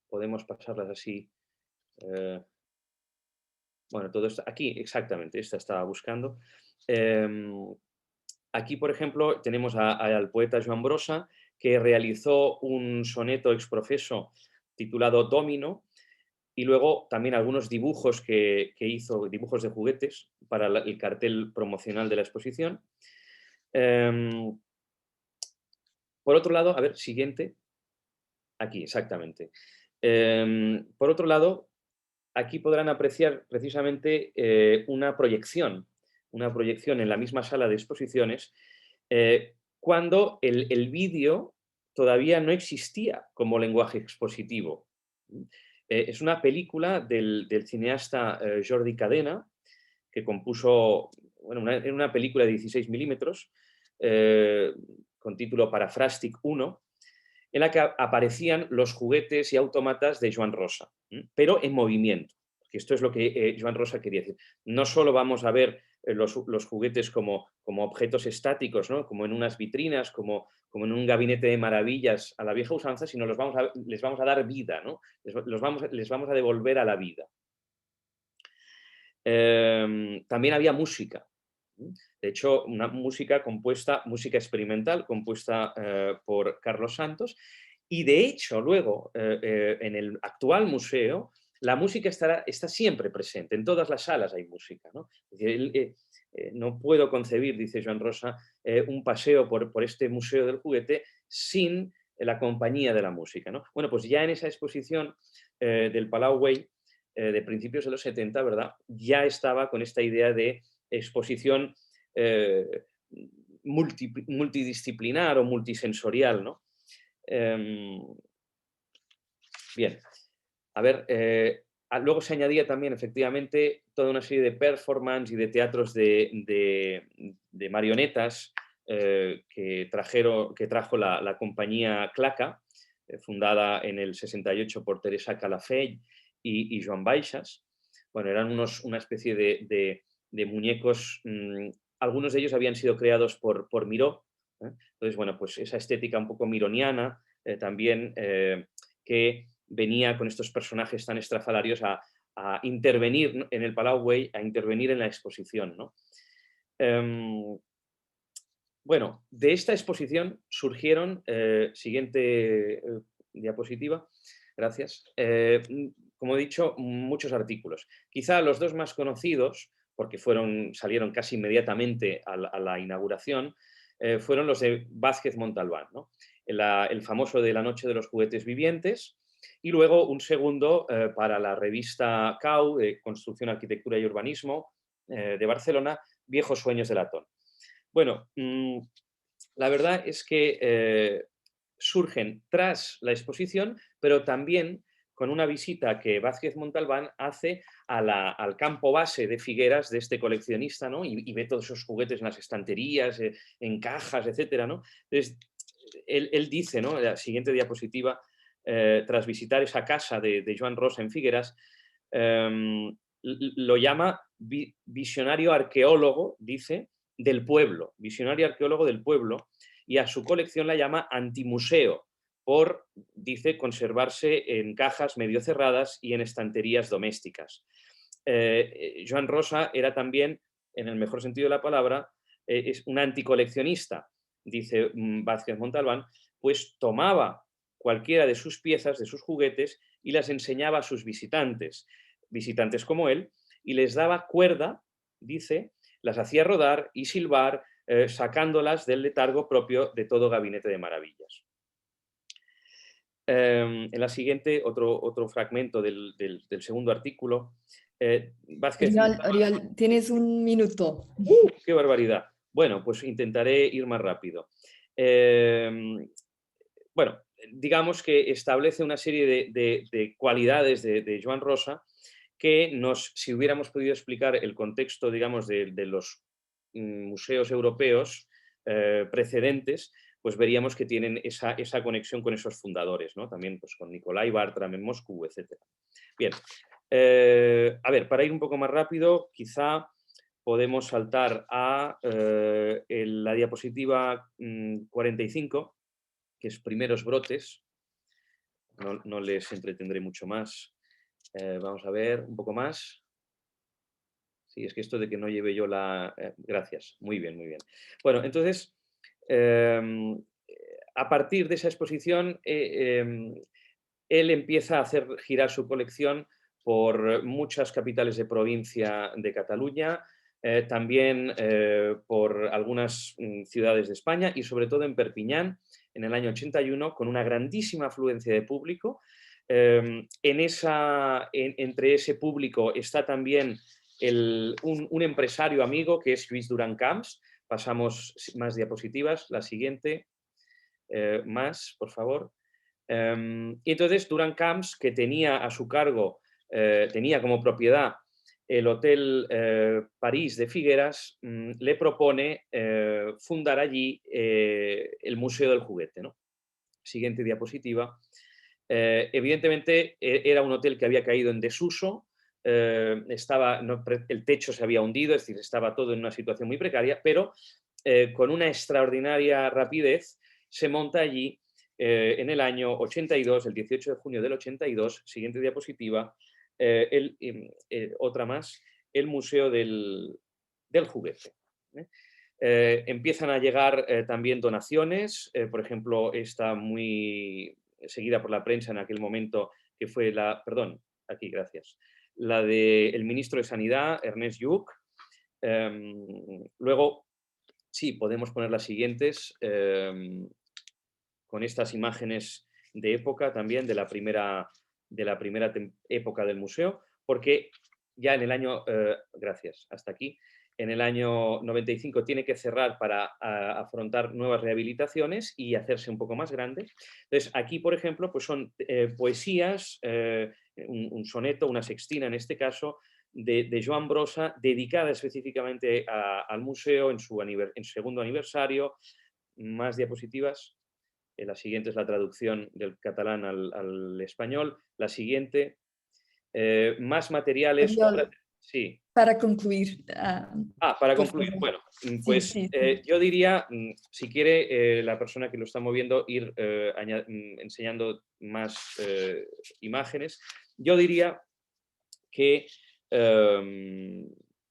S6: podemos pasarlas así. Bueno, todo esto, aquí exactamente, esta estaba buscando. Aquí, por ejemplo, tenemos al poeta Joan Brossa, que realizó un soneto exprofeso titulado Domino, y luego también algunos dibujos que hizo, dibujos de juguetes para el cartel promocional de la exposición. Por otro lado, a ver, siguiente. Aquí, exactamente. Por otro lado, aquí podrán apreciar precisamente una proyección en la misma sala de exposiciones, cuando el vídeo todavía no existía como lenguaje expositivo. Es una película del cineasta Jordi Cadena, que compuso, bueno, una película de 16 milímetros, con título Parafràstic 1, en la que aparecían los juguetes y autómatas de Joan Rosa, pero en movimiento. Que esto es lo que Joan Rosa quería decir. No solo vamos a ver los juguetes como objetos estáticos, ¿no? Como en unas vitrinas, como en un gabinete de maravillas a la vieja usanza, sino les vamos a dar vida, ¿no? Les vamos a devolver a la vida. También había música. De hecho, una música experimental compuesta por Carlos Santos, y de hecho luego en el actual museo la música está siempre presente, en todas las salas hay música, ¿no? Es decir, no puedo concebir, dice Joan Rosa, un paseo por este museo del juguete sin la compañía de la música, ¿no? Bueno, pues ya en esa exposición del Palau Güell de principios de los 70, ¿verdad? Ya estaba con esta idea de exposición multidisciplinar o multisensorial, ¿no? Bien, a ver, luego se añadía también efectivamente toda una serie de performance y de teatros de marionetas que trajo la compañía Claca, fundada en el 68 por Teresa Calafell y Joan Baixas. Bueno, eran una especie de muñecos, algunos de ellos habían sido creados por Miró. Entonces, bueno, pues esa estética un poco mironiana también, que venía con estos personajes tan estrafalarios a intervenir en el Palau Güell, a intervenir en la exposición, ¿no? Bueno, de esta exposición surgieron, siguiente diapositiva, gracias, como he dicho, muchos artículos. Quizá los dos más conocidos, porque salieron casi inmediatamente a la inauguración, fueron los de Vázquez Montalbán, ¿no? El famoso de La noche de los juguetes vivientes, y luego un segundo para la revista CAU, de Construcción, Arquitectura y Urbanismo, de Barcelona, Viejos sueños de latón. Bueno, la verdad es que surgen tras la exposición, pero también con una visita que Vázquez Montalbán hace al campo base de Figueras de este coleccionista, ¿no? Y ve todos esos juguetes en las estanterías, en cajas, etcétera, ¿no? Entonces, él dice, ¿no? En la siguiente diapositiva, tras visitar esa casa de Joan Rosa en Figueras, lo llama visionario arqueólogo, dice, del pueblo, visionario arqueólogo del pueblo, y a su colección la llama antimuseo, por, dice, conservarse en cajas medio cerradas y en estanterías domésticas. Joan Rosa era también, en el mejor sentido de la palabra, es un anticoleccionista, dice Vázquez Montalbán, pues tomaba cualquiera de sus piezas, de sus juguetes, y las enseñaba a sus visitantes como él, y les daba cuerda, dice, las hacía rodar y silbar, sacándolas del letargo propio de todo gabinete de maravillas. En la siguiente, otro fragmento del segundo artículo. Vázquez
S2: Oriol, tienes un minuto.
S6: ¡Qué barbaridad! Bueno, pues intentaré ir más rápido. Bueno, digamos que establece una serie de cualidades de Joan Rosa que si hubiéramos podido explicar el contexto, digamos, de los museos europeos precedentes, pues veríamos que tienen esa conexión con esos fundadores, ¿no? También pues, con Nicolai Bartram en Moscú, etc. Bien, a ver, para ir un poco más rápido, quizá podemos saltar a la diapositiva 45, que es primeros brotes. No les entretendré mucho más. Vamos a ver un poco más. Sí, es que esto de que no lleve yo la... gracias, muy bien, muy bien. Bueno, entonces, a partir de esa exposición, él empieza a hacer girar su colección por muchas capitales de provincia de Cataluña, también por algunas ciudades de España y sobre todo en Perpiñán, en el año 81, con una grandísima afluencia de público. Entre ese público está también un empresario amigo que es Lluís Duran Camps. Pasamos más diapositivas, la siguiente, más, por favor. Y entonces Duran Camps, que tenía a su cargo, tenía como propiedad el Hotel París de Figueras, le propone fundar allí el Museo del Juguete, ¿no? Siguiente diapositiva. Evidentemente era un hotel que había caído en desuso, el techo se había hundido, es decir, estaba todo en una situación muy precaria, pero con una extraordinaria rapidez se monta allí en el año 82, el 18 de junio del 82, siguiente diapositiva, otra más, el Museo del Juguete. Empiezan a llegar también donaciones, por ejemplo, esta muy seguida por la prensa en aquel momento, que fue perdón, aquí, gracias, la del ministro de Sanidad, Ernest Lluch. Luego, sí, podemos poner las siguientes, con estas imágenes de época también, de la primera época del museo, porque ya en el año, gracias, hasta aquí, en el año 95 tiene que cerrar para afrontar nuevas rehabilitaciones y hacerse un poco más grande. Entonces, aquí, por ejemplo, pues son poesías en un soneto, una sextina en este caso, de Joan Brossa, dedicada específicamente al museo en su segundo aniversario. Más diapositivas. La siguiente es la traducción del catalán al español. La siguiente, más materiales. Sí.
S2: Para concluir.
S6: Para concluir, bueno, pues
S2: sí.
S6: yo diría, si quiere la persona que lo está moviendo, ir enseñando más imágenes, yo diría que,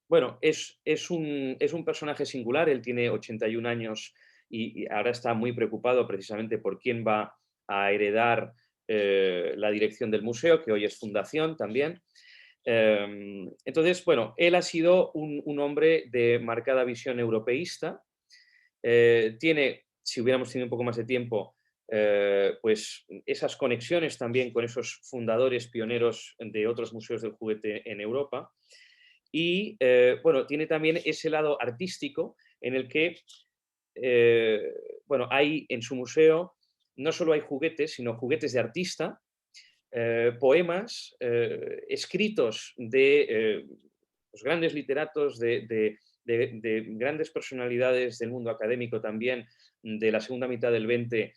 S6: bueno, es un personaje singular. Él tiene 81 años y ahora está muy preocupado precisamente por quién va a heredar la dirección del museo, que hoy es fundación también. Entonces, bueno, él ha sido un hombre de marcada visión europeísta. Tiene, si hubiéramos tenido un poco más de tiempo, pues esas conexiones también con esos fundadores pioneros de otros museos del juguete en Europa. Y, bueno, tiene también ese lado artístico en el que, bueno, hay en su museo no solo hay juguetes, sino juguetes de artista, poemas, escritos de los grandes literatos, de grandes personalidades del mundo académico también, de la segunda mitad del 20,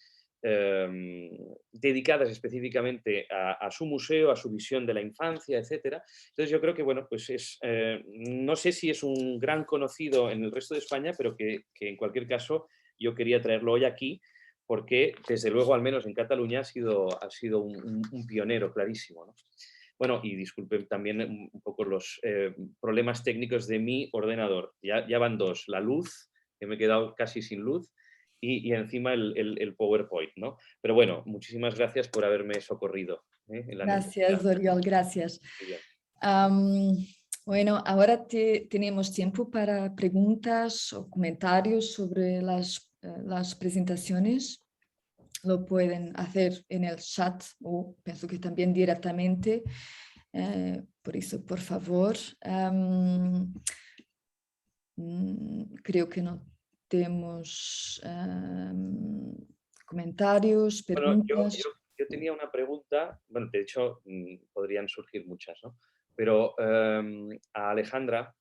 S6: dedicadas específicamente a su museo, a su visión de la infancia, etc. Entonces yo creo que, bueno, pues no sé si es un gran conocido en el resto de España, pero que en cualquier caso yo quería traerlo hoy aquí, porque desde luego, al menos en Cataluña, ha sido un pionero clarísimo, ¿no? Bueno, y disculpen también un poco los problemas técnicos de mi ordenador. Ya van dos, la luz, que me he quedado casi sin luz, y encima el PowerPoint, ¿no? Pero bueno, muchísimas gracias por haberme socorrido.
S2: Gracias, Oriol, gracias. Bueno, ahora tenemos tiempo para preguntas o comentarios sobre las presentaciones. Lo pueden hacer en el chat o pienso que también directamente. Por eso, por favor, creo que no tenemos comentarios, preguntas.
S6: Bueno, yo tenía una pregunta, bueno, de hecho podrían surgir muchas, ¿no? Pero a Alejandra,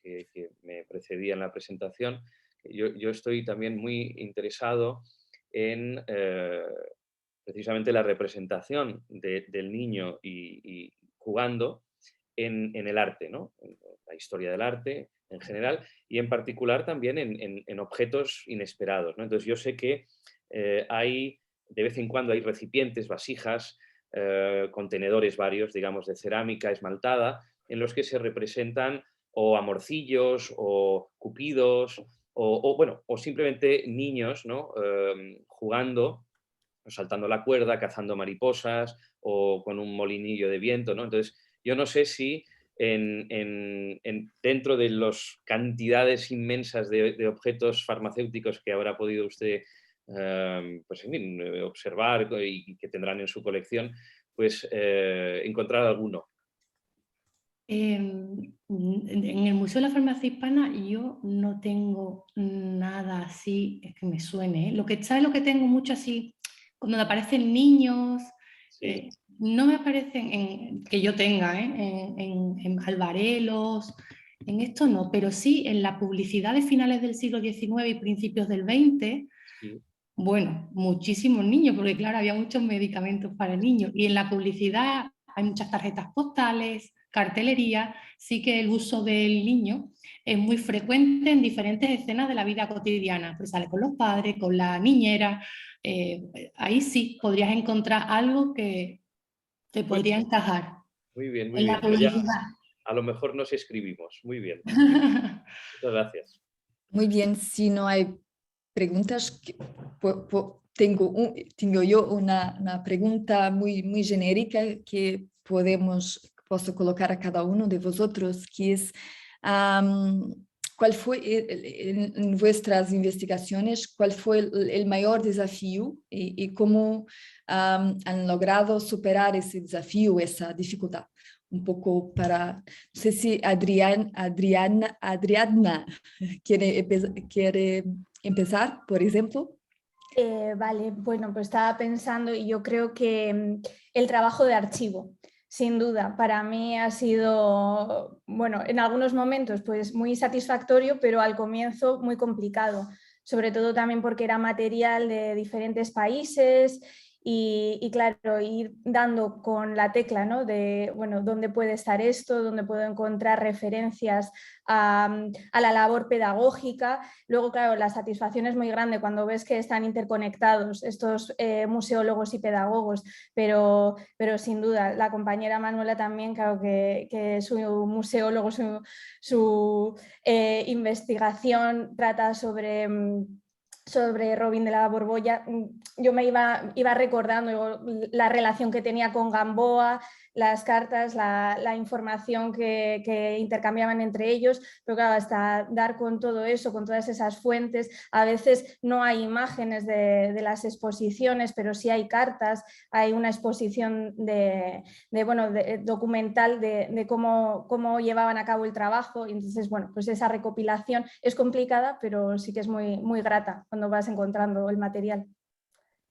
S6: que me precedía en la presentación, yo estoy también muy interesado en precisamente la representación del niño y jugando en el arte, ¿no? En la historia del arte en general y en particular también en objetos inesperados, ¿no? Entonces yo sé que de vez en cuando hay recipientes, vasijas, contenedores varios, digamos, de cerámica esmaltada, en los que se representan o amorcillos o cupidos o simplemente niños, ¿no? Jugando, saltando la cuerda, cazando mariposas o con un molinillo de viento, ¿no? Entonces, yo no sé si dentro de las cantidades inmensas de objetos farmacéuticos que habrá podido usted pues, en fin, observar y que tendrán en su colección, pues encontrar alguno.
S5: En el Museo de la Farmacia Hispana yo no tengo nada así, es que me suene, ¿eh? ¿Sabes lo que tengo mucho así? Cuando aparecen niños, sí. No me aparecen que yo tenga, en albarelos, en esto no, pero sí en la publicidad de finales del siglo XIX y principios del XX, sí. Bueno, muchísimos niños, porque claro, había muchos medicamentos para niños, y en la publicidad hay muchas tarjetas postales, cartelería, sí que el uso del niño es muy frecuente en diferentes escenas de la vida cotidiana, pues sale con los padres, con la niñera, ahí sí podrías encontrar algo que te podría encajar.
S6: Muy bien, muy bien. Ya, a lo mejor nos escribimos, muy bien. Muchas gracias.
S2: Muy bien, si no hay preguntas, tengo yo una pregunta muy genérica que puedo colocar a cada uno de vosotros, que es ¿cuál fue en vuestras investigaciones, cuál fue el mayor desafío y cómo han logrado superar ese desafío, esa dificultad? Un poco para, no sé si Adriana quiere empezar, por ejemplo.
S3: Vale, bueno, pues estaba pensando y yo creo que el trabajo de archivo, Sin duda, para mí ha sido, bueno, en algunos momentos pues muy satisfactorio, pero al comienzo muy complicado, sobre todo también porque era material de diferentes países y claro, ir dando con la tecla, ¿no? De, bueno, dónde puede estar esto, dónde puedo encontrar referencias a la labor pedagógica. Luego, claro, la satisfacción es muy grande cuando ves que están interconectados estos museólogos y pedagogos, pero sin duda, la compañera Manuela también, claro que su museólogo, su investigación trata sobre Robin de la Borbolla. Yo me iba recordando la relación que tenía con Gamboa, las cartas, la información que intercambiaban entre ellos, pero claro, hasta dar con todo eso, con todas esas fuentes, a veces no hay imágenes de las exposiciones, pero sí hay cartas, hay una exposición documental de cómo llevaban a cabo el trabajo, y entonces, bueno, pues esa recopilación es complicada, pero sí que es muy, muy grata cuando vas encontrando el material.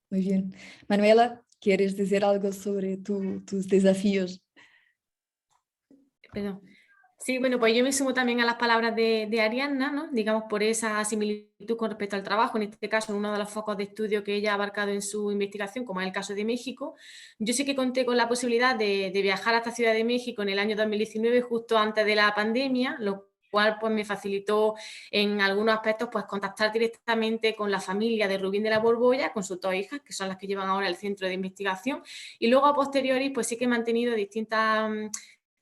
S2: Muy bien. Manuela, ¿quieres decir algo sobre tus desafíos?
S4: Perdón. Sí, bueno, pues yo me sumo también a las palabras de Ariadna, ¿no? Digamos, por esa similitud con respecto al trabajo, en este caso, en uno de los focos de estudio que ella ha abarcado en su investigación, como es el caso de México. Yo sí que conté con la posibilidad de viajar hasta Ciudad de México en el año 2019, justo antes de la pandemia, lo cual pues me facilitó en algunos aspectos pues contactar directamente con la familia de Rubín de la Borbolla, con sus dos hijas, que son las que llevan ahora el centro de investigación, y luego a posteriori pues sí que he mantenido distintas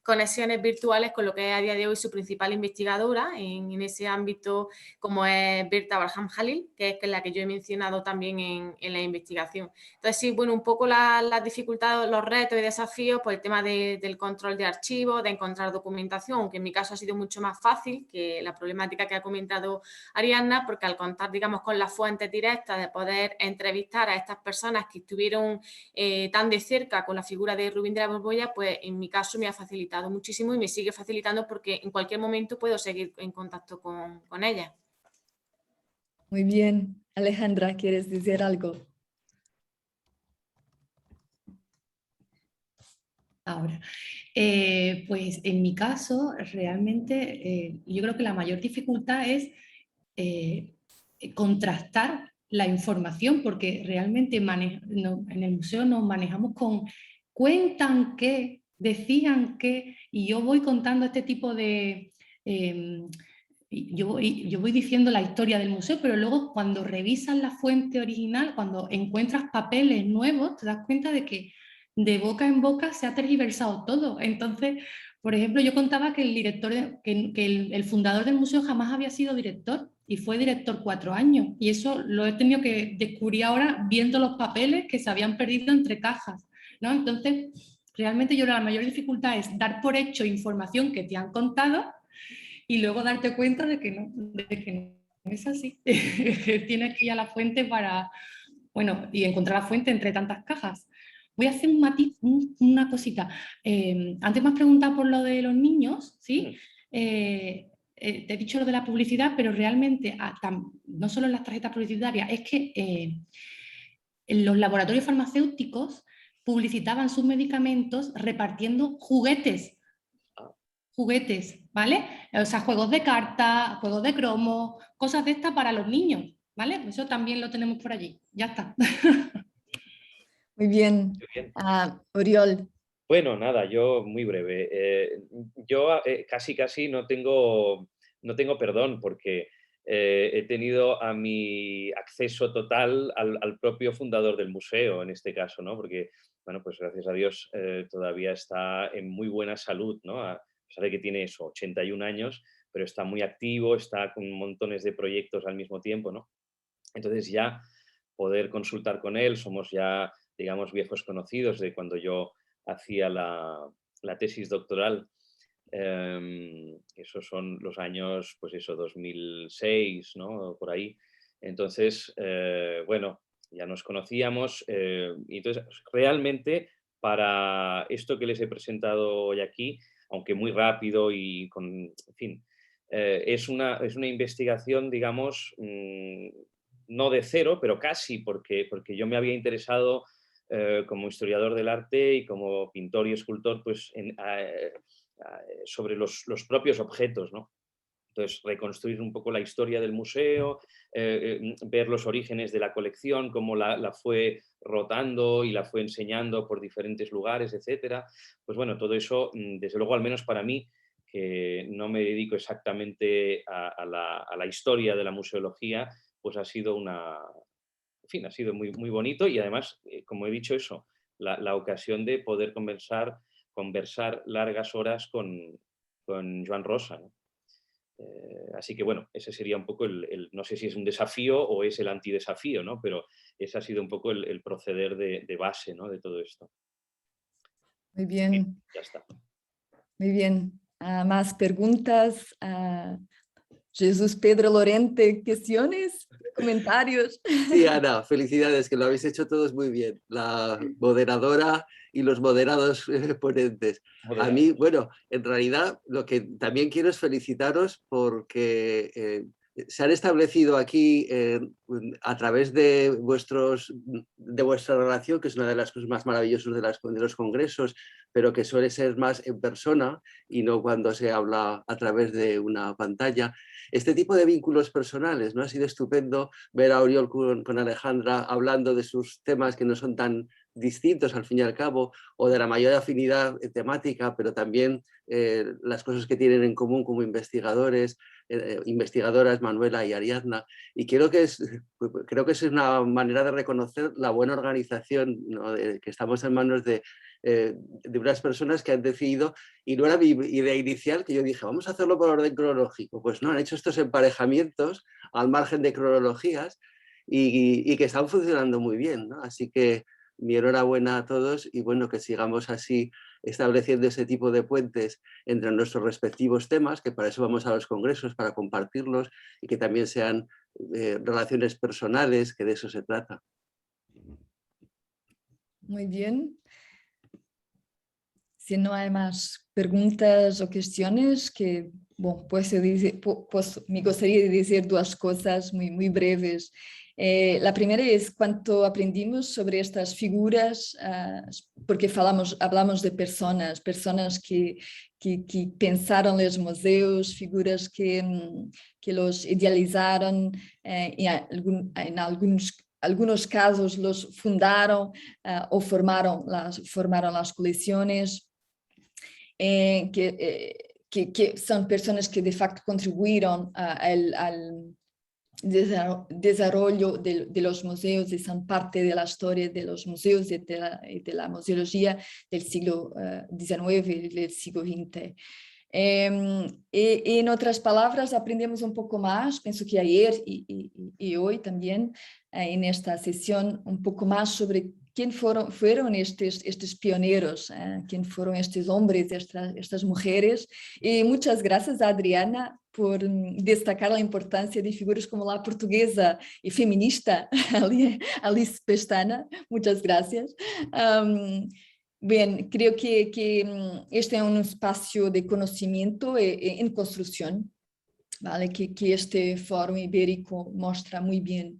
S4: conexiones virtuales con lo que es a día de hoy su principal investigadora en ese ámbito, como es Berta Barham Jalil, que es la que yo he mencionado también en la investigación. Entonces, sí, bueno, un poco las dificultades, los retos y desafíos, pues el tema del control de archivos, de encontrar documentación, aunque en mi caso ha sido mucho más fácil que la problemática que ha comentado Ariadna, porque al contar, digamos, con las fuentes directas de poder entrevistar a estas personas que estuvieron tan de cerca con la figura de Rubín de la Borbolla, pues en mi caso me ha facilitado muchísimo y me sigue facilitando porque en cualquier momento puedo seguir en contacto con ella.
S2: Muy bien. Alejandra, ¿quieres decir algo?
S5: Ahora, pues en mi caso, realmente yo creo que la mayor dificultad es contrastar la información, porque realmente en el museo nos manejamos con cuentan que, decían que, y yo voy contando este tipo de... yo voy diciendo la historia del museo, pero luego cuando revisas la fuente original, cuando encuentras papeles nuevos, te das cuenta de que de boca en boca se ha tergiversado todo. Entonces, por ejemplo, yo contaba que el director, el fundador del museo jamás había sido director y fue director 4 años. Y eso lo he tenido que descubrir ahora viendo los papeles que se habían perdido entre cajas, ¿no? Entonces, realmente yo la mayor dificultad es dar por hecho información que te han contado y luego darte cuenta de que no es así. Tienes que ir a la fuente para, bueno, y encontrar la fuente entre tantas cajas. Voy a hacer un matiz, una cosita. Antes me has preguntado por lo de los niños, ¿sí? Te he dicho lo de la publicidad, pero realmente, no solo en las tarjetas publicitarias, es que en los laboratorios farmacéuticos publicitaban sus medicamentos repartiendo juguetes, ¿vale? O sea, juegos de cartas, juegos de cromo, cosas de estas para los niños, ¿vale? Eso también lo tenemos por allí. Ya está.
S2: Muy bien.
S6: Muy bien.
S2: Oriol.
S6: Bueno, nada, yo muy breve. Yo casi no tengo perdón porque he tenido a mi acceso total al propio fundador del museo, en este caso, ¿no? Porque, bueno, pues gracias a Dios todavía está en muy buena salud, ¿no? A pesar de que tiene eso, 81 años, pero está muy activo, está con montones de proyectos al mismo tiempo, ¿no? Entonces ya poder consultar con él, somos ya, digamos, viejos conocidos de cuando yo hacía la tesis doctoral. Esos son los años, pues eso, 2006, ¿no? Por ahí. Entonces, bueno, ya nos conocíamos. Y entonces, realmente, para esto que les he presentado hoy aquí, aunque muy rápido y con, en fin, es una investigación, digamos, no de cero, pero casi, porque yo me había interesado como historiador del arte y como pintor y escultor, pues sobre los propios objetos, ¿no? Entonces, reconstruir un poco la historia del museo, ver los orígenes de la colección, cómo la fue rotando y la fue enseñando por diferentes lugares, etcétera. Pues bueno, todo eso, desde luego, al menos para mí, que no me dedico exactamente a la historia de la museología, pues ha sido en fin, ha sido muy, muy bonito y además, como he dicho eso, la ocasión de poder conversar largas horas con Joan Rosa, ¿no? Así que bueno, ese sería un poco no sé si es un desafío o es el antidesafío, ¿no? Pero ese ha sido un poco el proceder de base, ¿no? De todo esto.
S2: Muy bien,
S6: Ya está.
S2: muy bien. ¿Más preguntas? Jesús Pedro Lorente, ¿cuestiones? ¿Comentarios?
S8: Sí, Ana, felicidades, que lo habéis hecho todos muy bien. La moderadora y los moderados ponentes. A mí, bueno, en realidad lo que también quiero es felicitaros porque se han establecido aquí a través de vuestra relación, que es una de las cosas más maravillosas de los congresos, pero que suele ser más en persona y no cuando se habla a través de una pantalla. Este tipo de vínculos personales, ¿no? Ha sido estupendo ver a Oriol con Alejandra hablando de sus temas que no son tan distintos al fin y al cabo, o de la mayor afinidad temática, pero también las cosas que tienen en común como investigadores, investigadoras, Manuela y Ariadna. Y creo que es una manera de reconocer la buena organización, ¿no? Que estamos en manos de unas personas que han decidido, y no era mi idea inicial, que yo dije, vamos a hacerlo por orden cronológico. Pues no, han hecho estos emparejamientos al margen de cronologías y que están funcionando muy bien, ¿no? Así que mi enhorabuena a todos y bueno, que sigamos así estableciendo ese tipo de puentes entre nuestros respectivos temas, que para eso vamos a los congresos, para compartirlos y que también sean relaciones personales, que de eso se trata.
S2: Muy bien. Si no hay más preguntas o cuestiones, que bueno, pues me gustaría decir dos cosas muy, muy breves. La primera es cuánto aprendimos sobre estas figuras, porque hablamos de personas que pensaron los museos, figuras que los idealizaron, y en algunos casos los fundaron o formaron las colecciones. Que son personas que de facto contribuyeron al desarrollo de los museos y son parte de la historia de los museos y de la museología del siglo XIX y del siglo XX. En otras palabras, aprendemos un poco más, pienso que ayer y hoy también, en esta sesión, un poco más sobre quién fueron estos pioneros, quién fueron estos hombres, estas mujeres. Y muchas gracias a Adriana por destacar la importancia de figuras como la portuguesa y feminista Alice Pestana. Muchas gracias. Bien, creo que este es un espacio de conocimiento en construcción, ¿vale? Que este foro ibérico muestra muy bien.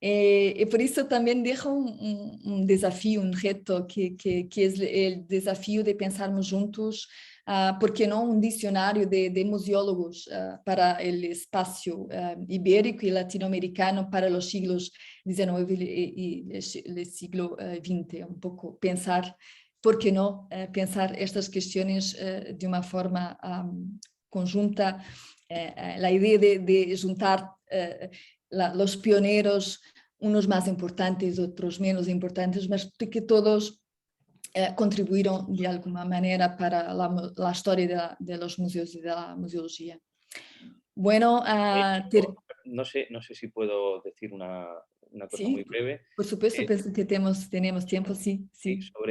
S2: Y por eso también dejo un desafío, un reto, que es el desafío de pensarmos juntos, ¿por qué no un diccionario de museólogos para el espacio ibérico y latinoamericano para los siglos XIX y el siglo XX? Un poco pensar, ¿por qué no pensar estas cuestiones de una forma conjunta? La idea de juntar los pioneros, unos más importantes, otros menos importantes, pero que todos contribuyeron de alguna manera para la historia de los museos y de la museología. Bueno,
S6: no sé si puedo decir una cosa
S2: sí,
S6: muy breve.
S2: por supuesto, pienso que tenemos tiempo, sí.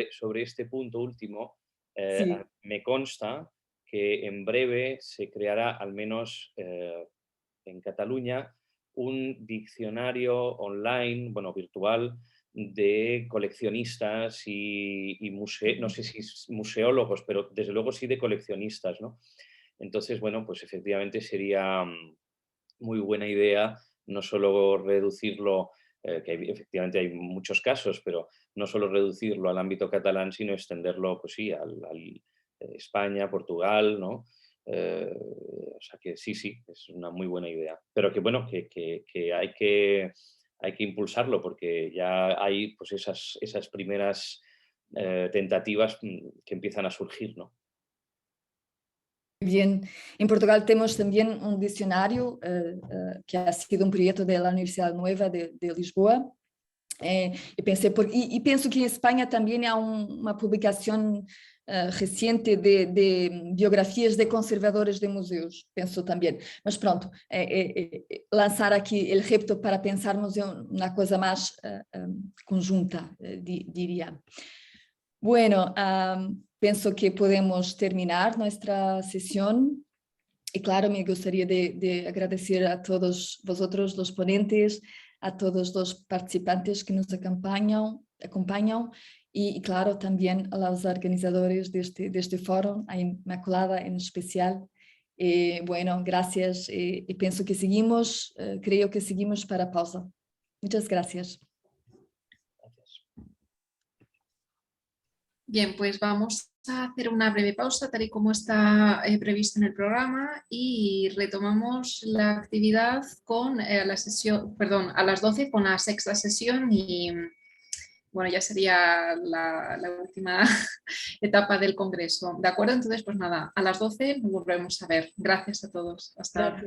S6: Sobre este punto último,
S2: Sí.
S6: me consta que en breve se creará, al menos en Cataluña, un diccionario online, bueno, virtual, de coleccionistas y no sé si museólogos, pero desde luego sí de coleccionistas, ¿no? Entonces, bueno, pues efectivamente sería muy buena idea no solo reducirlo efectivamente hay muchos casos, pero no solo reducirlo al ámbito catalán, sino extenderlo, pues sí, al España, Portugal, ¿no? O sea que sí, es una muy buena idea. Pero que bueno, que hay que impulsarlo, porque ya hay pues esas primeras tentativas que empiezan a surgir, ¿no?
S2: Bien, en Portugal tenemos también un diccionario que ha sido un proyecto de la Universidad Nueva de Lisboa. Y pienso que en España también hay una publicación reciente de biografías de conservadores de museos, pienso también. Mas pronto, lanzar aquí el reto para pensarmos en una cosa más conjunta, diría. Bueno, pienso que podemos terminar nuestra sesión. Y claro, me gustaría de agradecer a todos vosotros, los ponentes, a todos los participantes que nos acompañan y claro, también a los organizadores de este foro, a Inmaculada en especial. Bueno, gracias y pienso que seguimos, creo que seguimos para pausa. Muchas gracias.
S1: Bien, pues vamos a hacer una breve pausa, tal y como está previsto en el programa, y retomamos la actividad con la sesión, perdón, a las 12 con la sexta sesión y bueno, ya sería la última etapa del congreso. ¿De acuerdo? Entonces, pues nada, a las 12 nos volvemos a ver. Gracias a todos. Hasta ahora.